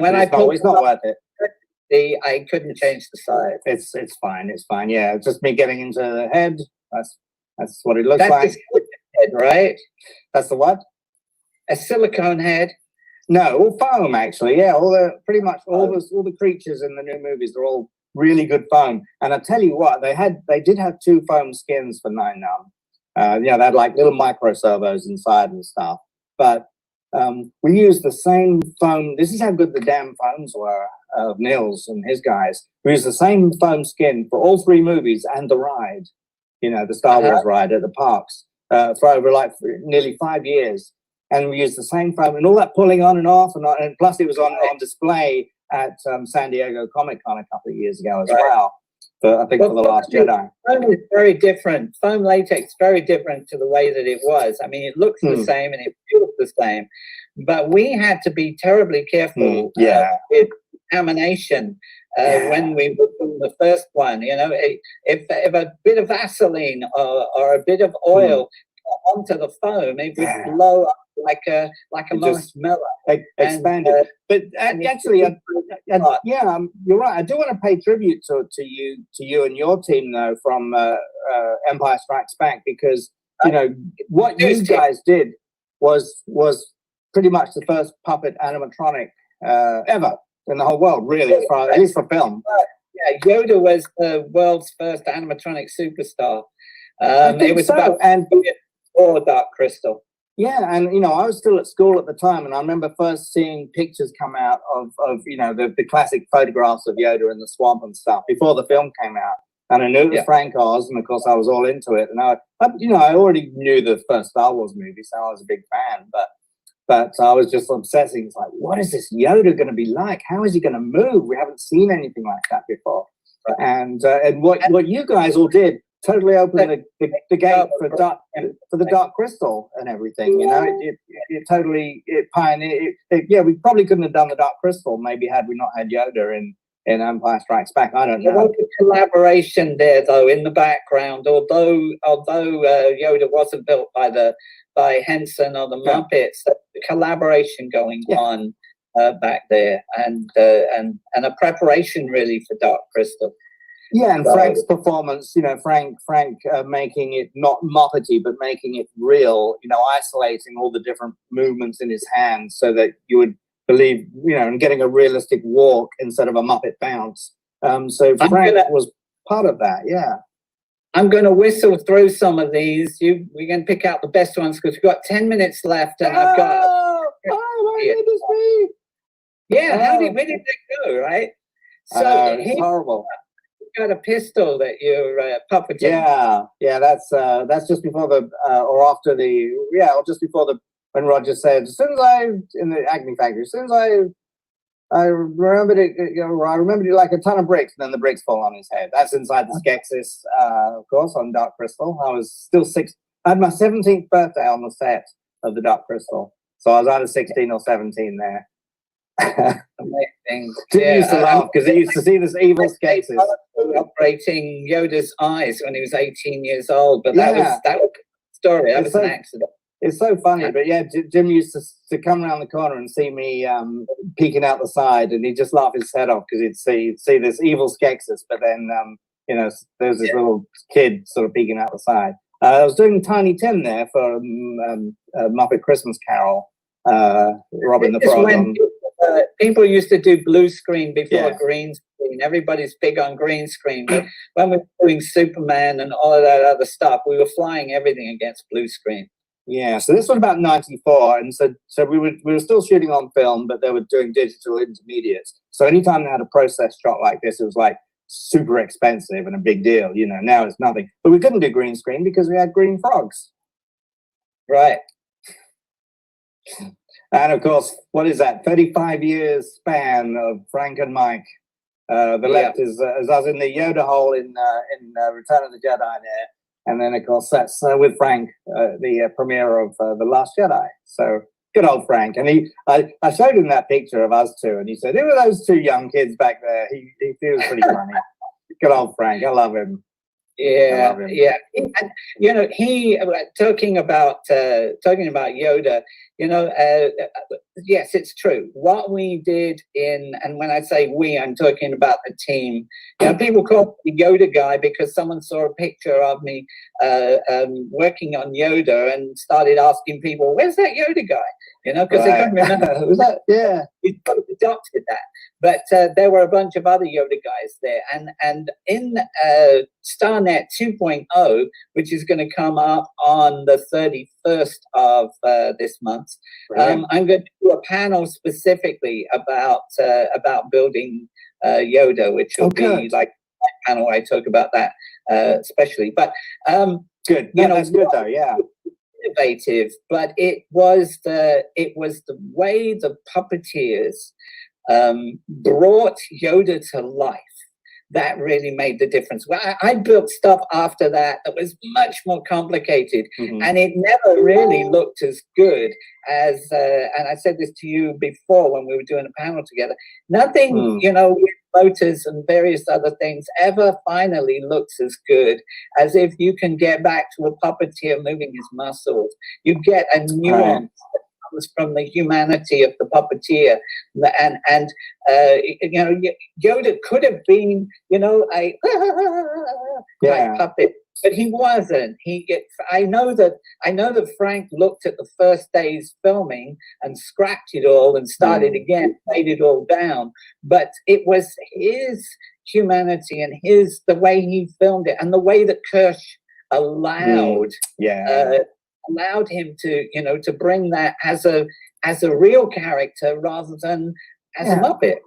when I pulled it's not worth it. I couldn't change the size. It's fine. It's fine. Yeah, it's just me getting into the head. That's what it looks like. Head, right? That's the what? A silicone head. No, all foam actually. Yeah, pretty much all the creatures in the new movies are all really good foam. And I tell you what, they did have two foam skins for NIEN NUNB. They had like little micro servos inside and stuff. But we used the same foam. This is how good the damn foams were of Nils and his guys. We used the same foam skin for all three movies and the ride. The Star Wars ride at the parks for over nearly 5 years. And we used the same foam and all that pulling on and off. And plus it was on display at San Diego Comic-Con a couple of years ago as well. I think for The Last Jedi. Foam is very different. Foam latex very different to the way that it was. I mean, it looks the same and it feels the same. But we had to be terribly careful with contamination. When we were doing the first one, if a bit of Vaseline or a bit of oil got onto the foam, it would blow up like a marshmallow. Expanded. But actually, you're right. I do want to pay tribute to you and your team though from Empire Strikes Back, because what you guys did was pretty much the first puppet animatronic ever in the whole world, really, at least for film. Yeah, Yoda was the world's first animatronic superstar. It was about before Dark Crystal. Yeah, and I was still at school at the time, and I remember first seeing pictures come out of the classic photographs of Yoda in the swamp and stuff before the film came out. And I knew it was Frank Oz, and of course I was all into it. And I already knew the first Star Wars movie, so I was a big fan. But I was just obsessing. It's like, what is this Yoda going to be like? How is he going to move? We haven't seen anything like that before. And what you guys all did totally opened the gate for the Dark Crystal and everything. It totally pioneered. We probably couldn't have done the Dark Crystal maybe had we not had Yoda in Empire Strikes Back. I don't know. There was a collaboration there though in the background. Although Yoda wasn't built by Henson or the Muppets, the collaboration going on back there, and a preparation really for Dark Crystal. Yeah, and Frank's performance, Frank making it not Muppety, but making it real, isolating all the different movements in his hands so that you would believe, and getting a realistic walk instead of a Muppet bounce. So Frank was part of that, yeah. I'm going to whistle through some of these. We're going to pick out the best ones because we've got 10 minutes left, and I've got. Yeah, where did that go? Right. So it's horrible. Got a pistol that you're puppeting. Yeah. That's just before the or after the or just before the when Roger said, as soon as in the Acme factory, as soon as I remembered it, I remembered it like a ton of bricks, and then the bricks fall on his head. That's inside the Skeksis, of course, on Dark Crystal. I was still 6. I had my 17th birthday on the set of the Dark Crystal, so I was either 16 or 17 there. Amazing. Jim used to laugh because he used to see this evil Skeksis operating Yoda's eyes when he was 18 years old, but that was a story. That was an accident. It's so funny, but yeah, Jim used to come around the corner and see me peeking out the side, and he'd just laugh his head off because he'd see this evil Skeksis, but then there's this little kid sort of peeking out the side. I was doing Tiny Tim there for Muppet Christmas Carol, Robin the Frog. People used to do blue screen before green screen. Everybody's big on green screen, but when we were doing Superman and all of that other stuff, we were flying everything against blue screen. Yeah, so this was about 94, and so we were still shooting on film, but they were doing digital intermediates. So anytime they had a process shot like this, it was like super expensive and a big deal. Now it's nothing. But we couldn't do green screen because we had green frogs. Right. And of course, what is that? 35 years span of Frank and Mike. The left is us in the Yoda hole in Return of the Jedi there. And then, of course, that's with Frank, the premiere of The Last Jedi. So good old Frank. And I showed him that picture of us two, and he said, who are those two young kids back there? He feels pretty funny. Good old Frank. I love him. Yeah. And, he talking about Yoda. Yes, it's true. What we did and when I say we, I'm talking about the team. People call me the Yoda Guy because someone saw a picture of me working on Yoda and started asking people, "Where's that Yoda guy?" Because they couldn't remember. Was that? Yeah, we adopted that. But there were a bunch of other Yoda guys there, and in STARnet 2.0, which is going to come up on the 31st of this month, I'm going to do a panel specifically about building Yoda, which will be like a panel I talk about that especially. But good. That's good though. Yeah. Innovative, but it was the way the puppeteers brought Yoda to life that really made the difference. Well, I built stuff after that was much more complicated, and it never really looked as good as and I said this to you before when we were doing a panel together. Nothing with motors and various other things ever finally looks as good as if you can get back to a puppeteer moving his muscles. You get a nuance that comes from the humanity of the puppeteer, and Yoda could have been a type puppet, but he wasn't. I know that Frank looked at the first day's filming and scrapped it all and started again, laid it all down. But it was his humanity and the way he filmed it, and the way that Kirsch allowed him to bring that as a real character rather than as a Muppet.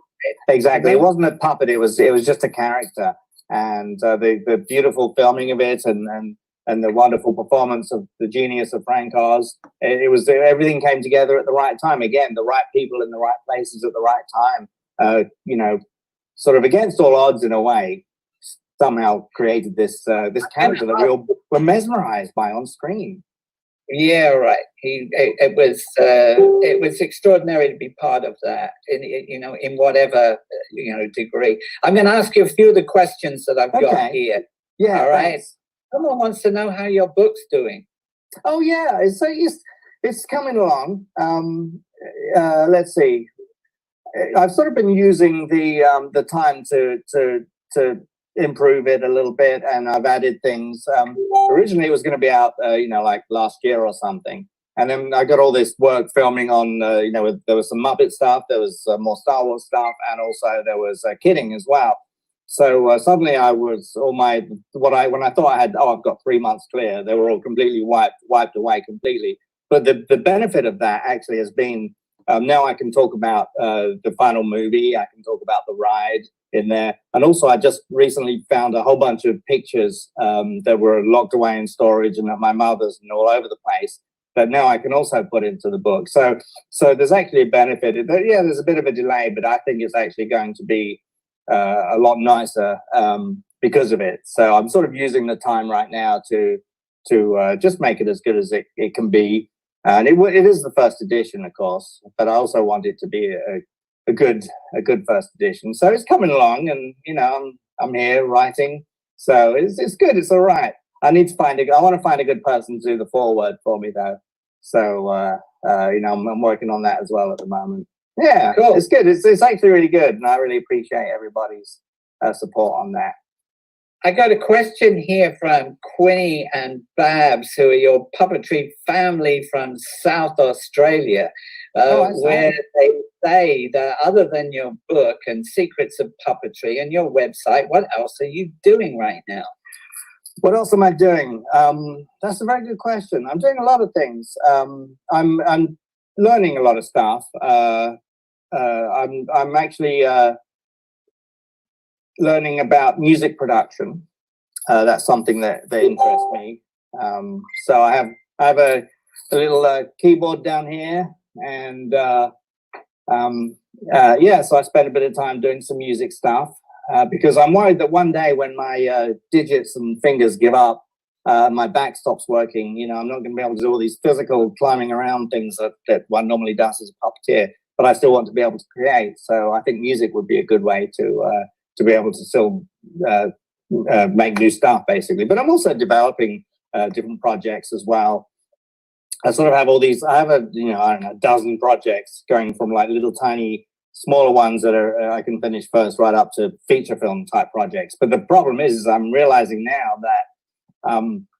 Exactly. It wasn't a puppet. It was just a character. And the beautiful filming of it, and the wonderful performance of the genius of Frank Oz. It was everything came together at the right time. Again, the right people in the right places at the right time. Sort of against all odds in a way, somehow created this character that we all were mesmerized by on screen. Yeah, right. It was extraordinary to be part of that in whatever degree. I'm going to ask you a few of the questions that I've got here. Yeah. All right. Thanks. Someone wants to know how your book's doing. Oh yeah, it's coming along. Let's see. I've sort of been using the time to improve it a little bit, and I've added things. Originally it was going to be out like last year or something, and then I got all this work filming on there was some Muppet stuff, there was more Star Wars stuff, and also there was kidding as well. So suddenly I was when I thought I had, I've got 3 months clear, they were all completely wiped away completely. But the benefit of that actually has been, now I can talk about the final movie, I can talk about the ride in there. And also I just recently found a whole bunch of pictures that were locked away in storage and at my mother's and all over the place, that now I can also put into the book. So there's actually a benefit. Yeah, there's a bit of a delay, but I think it's actually going to be a lot nicer because of it. So I'm sort of using the time right now to just make it as good as it can be. And it is the first edition, of course, but I also want it to be a good first edition. So it's coming along, and you know, I'm here writing, so it's good. It's all right. I want to find a good person to do the foreword for me, though. So you know, I'm working on that as well at the moment. Yeah, cool. It's good. It's actually really good, and I really appreciate everybody's support on that. I got a question here from Quinny and Babs, who are your puppetry family from South Australia, where they say that other than your book and Secrets of Puppetry and your website, what else are you doing right now? What else am I doing? That's a very good question. I'm doing a lot of things. I'm learning a lot of stuff. I'm actually learning about music production. That's something that interests me. So I have a little keyboard down here, and yeah, so I spend a bit of time doing some music stuff because I'm worried that one day when my digits and fingers give up, my back stops working. You know, I'm not going to be able to do all these physical climbing around things that one normally does as a puppeteer, but I still want to be able to create. So I think music would be a good way to be able to still make new stuff, basically. But I'm also developing different projects as well. I sort of have all these. I have I don't know, a dozen projects going from like little tiny smaller ones that are I can finish first, right up to feature film type projects. But the problem is I'm realizing now that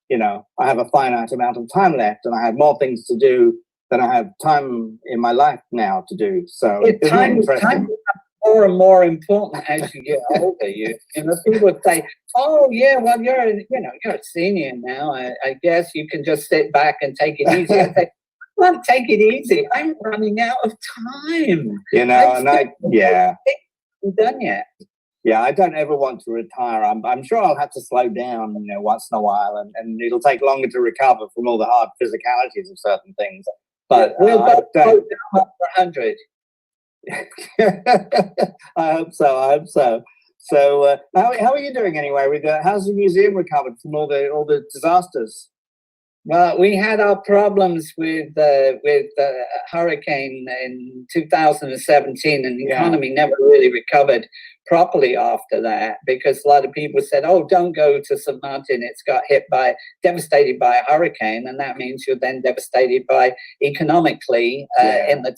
you know, I have a finite amount of time left, and I have more things to do than I have time in my life now to do. So time more and more important as you get older. You know, people would say, "Oh yeah, well you're a senior now. I guess you can just sit back and take it easy." I say, "Well, take it easy. I'm running out of time." You know, and I'm done yet. Yeah, I don't ever want to retire. I'm sure I'll have to slow down, you know, once in a while, and it'll take longer to recover from all the hard physicalities of certain things. But we'll go down for 100. I hope so. So how are you doing anyway? With how's the museum recovered from all the disasters? Well, we had our problems with hurricane in 2017, and the economy never really recovered properly after that, because a lot of people said, "Oh, don't go to St. Martin. It's got devastated by a hurricane," and that means you're then devastated by economically in the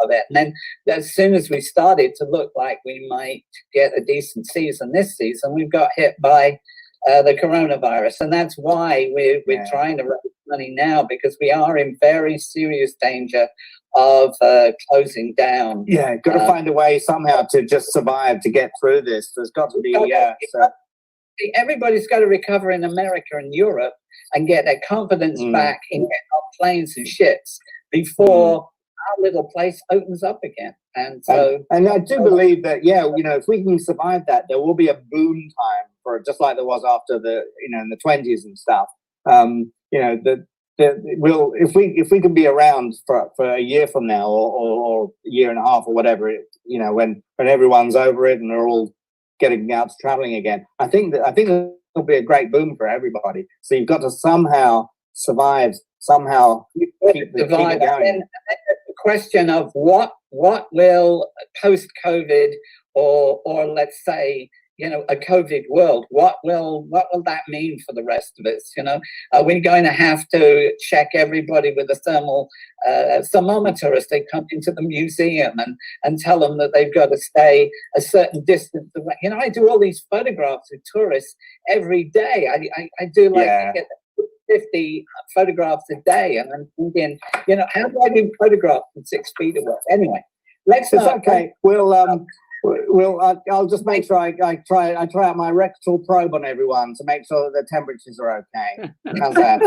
of it. And then as soon as we started to look like we might get a decent season this season, we've got hit by the coronavirus. And that's why we're trying to raise money now, because we are in very serious danger of closing down. Yeah, got to find a way somehow to just survive, to get through this. There's got to be, everybody's got to recover in America and Europe and get their confidence back in getting on planes and ships before our little place opens up again. And so, and I do believe that, you know, if we can survive that, there will be a boom time for just like there was after in the 20s and stuff. You know, if we can be around for a year from now, or a year and a half or whatever, you know, when everyone's over it and they're all getting out traveling again, I think there'll be a great boom for everybody. So you've got to somehow survive, somehow keep it going. Question of what will post-COVID or let's say, you know, a COVID world, what will that mean for the rest of us? You know, are we going to have to check everybody with a thermal thermometer as they come into the museum and tell them that they've got to stay a certain distance away? You know, I do all these photographs with tourists every day. I do like to get 50 photographs a day, and I'm thinking, you know, how do I do photographs from 6 feet away? Anyway, it's okay. We'll Well, I'll just make sure I try out my rectal probe on everyone to make sure that the temperatures are okay. How's that?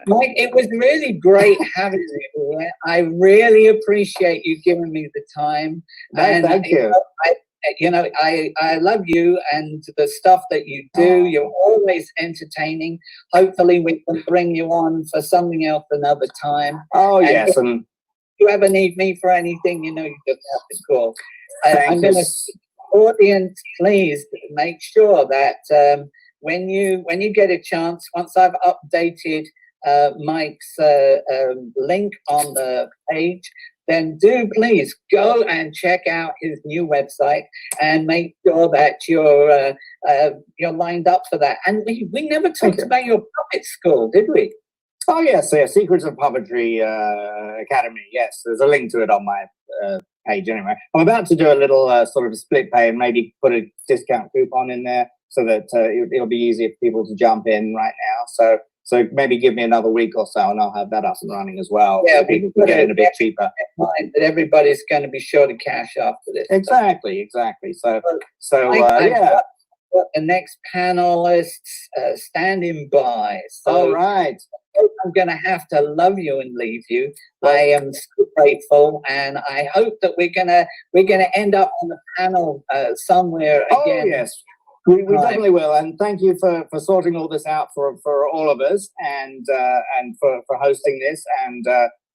Mike, it was really great having you here. I really appreciate you giving me the time. And thank you. I love you and the stuff that you do. You're always entertaining. Hopefully we can bring you on for something else another time. Oh, and yes. And if you ever need me for anything, you just have to call. I'm going to, audience, please make sure that when you get a chance, once I've updated Mike's link on the page, then do please go and check out his new website and make sure that you're lined up for that. And we never talked about your puppet school, did we? Oh yes, Secrets of Puppetry Academy. Yes, there's a link to it on my page. Anyway, I'm about to do a little sort of split pay and maybe put a discount coupon in there so that it'll be easier for people to jump in right now. So maybe give me another week or so, and I'll have that up and running as well. Yeah, so people can get it a bit cheaper. That everybody's going to be sure to cash after this. Exactly. So yeah. The next panelists standing by. So all right. I'm going to have to love you and leave you. I am so grateful, and I hope that we're gonna end up on the panel somewhere again. Oh yes, we definitely will. And thank you for sorting all this out for all of us, and for hosting this. And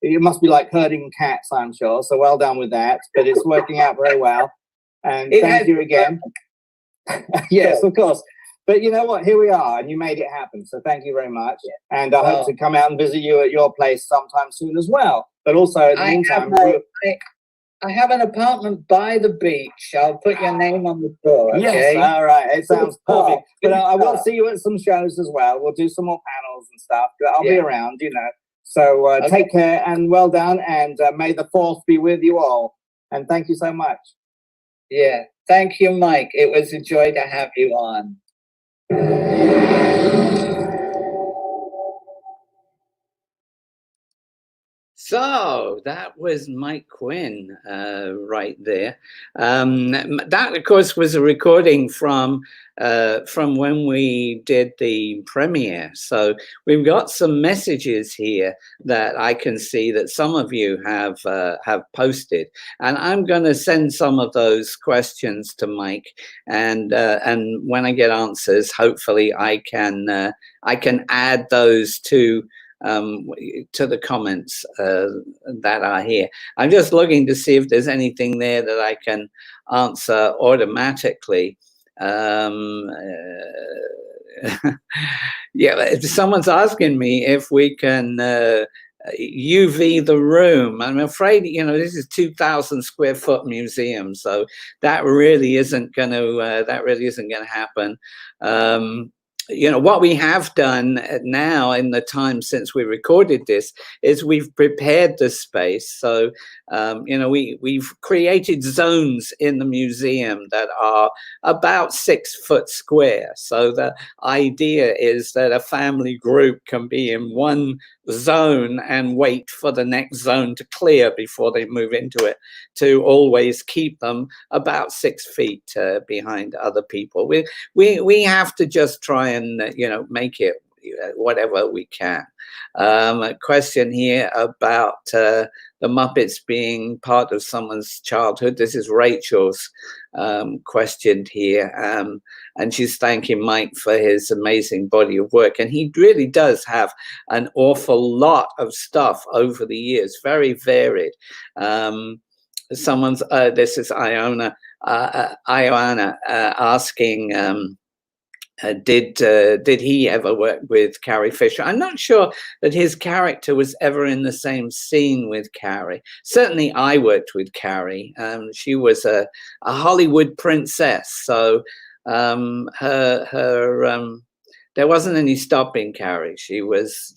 it must be like herding cats, I'm sure. So well done with that. But it's working out very well. And thank you again. Yes, of course. But you know what? Here we are, and you made it happen. So thank you very much. Yeah. And I hope to come out and visit you at your place sometime soon as well. But also, in the meantime, I have an apartment by the beach. I'll put your name on the door. Okay? Yes, all right. It sounds perfect. But I will see you at some shows as well. We'll do some more panels and stuff. I'll be around, So take care and well done. And may the force be with you all. And thank you so much. Yeah. Thank you, Mike. It was a joy to have you on. So that was Mike Quinn right there. That, of course, was a recording from when we did the premiere. So we've got some messages here that I can see that some of you have posted, and I'm going to send some of those questions to Mike, and when I get answers, hopefully I can add those to the comments that are here. I'm just looking to see if there's anything there that I can answer automatically. Yeah, someone's asking me if we can UV the room. I'm afraid, this is 2,000 square foot museum, so that really isn't going to happen. What we have done now in the time since we recorded this is we've prepared the space. So, we've created zones in the museum that are about 6 foot square. So the idea is that a family group can be in one zone and wait for the next zone to clear before they move into it, to always keep them about 6 feet behind other people. We have to just try and make it whatever we can. A question here about the Muppets being part of someone's childhood. This is Rachel's questioned here, and she's thanking Mike for his amazing body of work, and he really does have an awful lot of stuff over the years, very varied. Someone's this is Iona asking, did he ever work with Carrie Fisher? I'm not sure that his character was ever in the same scene with Carrie. Certainly I worked with Carrie. She was a Hollywood princess, so there wasn't any stopping Carrie. She was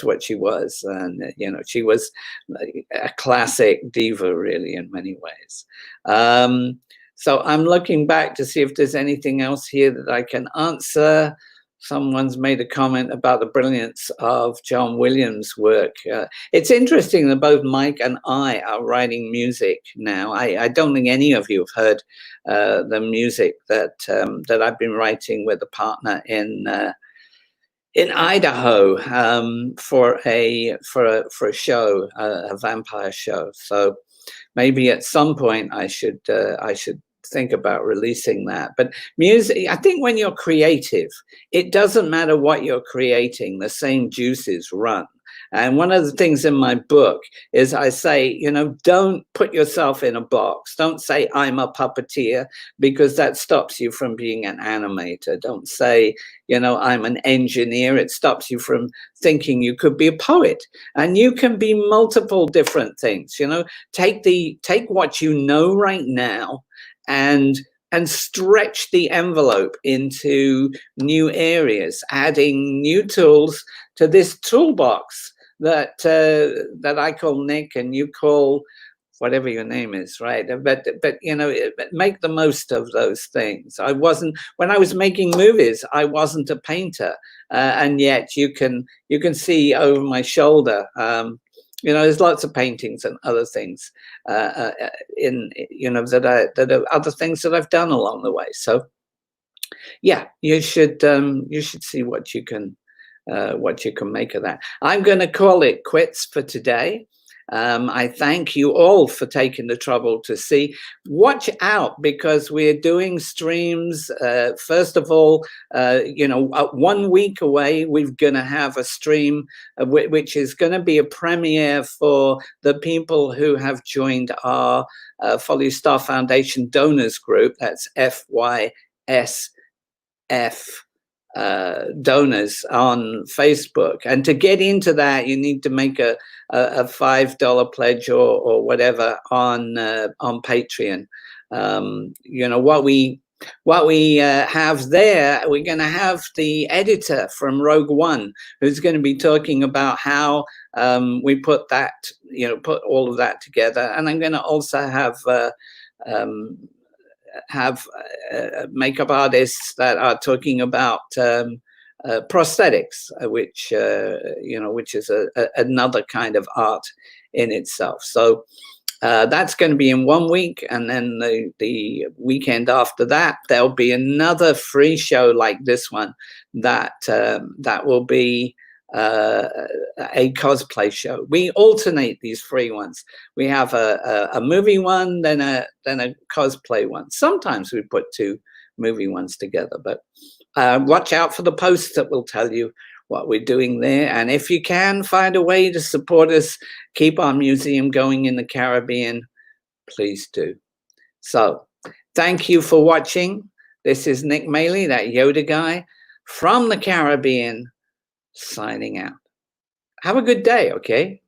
what she was, and she was a classic diva, really, in many ways. So I'm looking back to see if there's anything else here that I can answer. someone's made a comment about the brilliance of John Williams' work. It's interesting that both Mike and I are writing music now. I don't think any of you have heard the music that that I've been writing with a partner in Idaho for a show, a vampire show. So maybe at some point I should think about releasing that. But music, I think when you're creative, it doesn't matter what you're creating, the same juices run. And one of the things in my book is I say, you know, don't put yourself in a box. Don't say I'm a puppeteer, because that stops you from being an animator. Don't say, you know, I'm an engineer. It stops you from thinking you could be a poet. And you can be multiple different things. You know, take what you know right now and stretch the envelope into new areas, adding new tools to this toolbox that that I call Nick and you call whatever your name is, right? But you know, make the most of those things. When I was making movies, I wasn't a painter, and yet you can see over my shoulder. You know, there's lots of paintings and other things in, you know, that are other things that I've done along the way. So yeah, you should see what you can make of that. I'm going to call it quits for today. I thank you all for taking the trouble to see. Watch out, because we're doing streams. First of all, you know, 1 week away, we're going to have a stream which is going to be a premiere for the people who have joined our Follow Your Star Foundation donors group. That's FYSF. Donors on Facebook, and to get into that you need to make a $5 pledge or whatever on Patreon. You know what we have there, we're going to have the editor from Rogue One who's going to be talking about how we put that, you know, put all of that together. And I'm going to also have makeup artists that are talking about prosthetics, which you know, which is another kind of art in itself. So that's going to be in 1 week, and then the weekend after that there'll be another free show like this one that that will be a cosplay show. We alternate these free ones. We have a movie one, then a cosplay one. Sometimes we put 2 movie ones together, but watch out for the posts that will tell you what we're doing there. And if you can find a way to support us, keep our museum going in the Caribbean, please do. So thank you for watching. This is Nick Maley, that Yoda guy from the Caribbean, signing out. Have a good day, okay?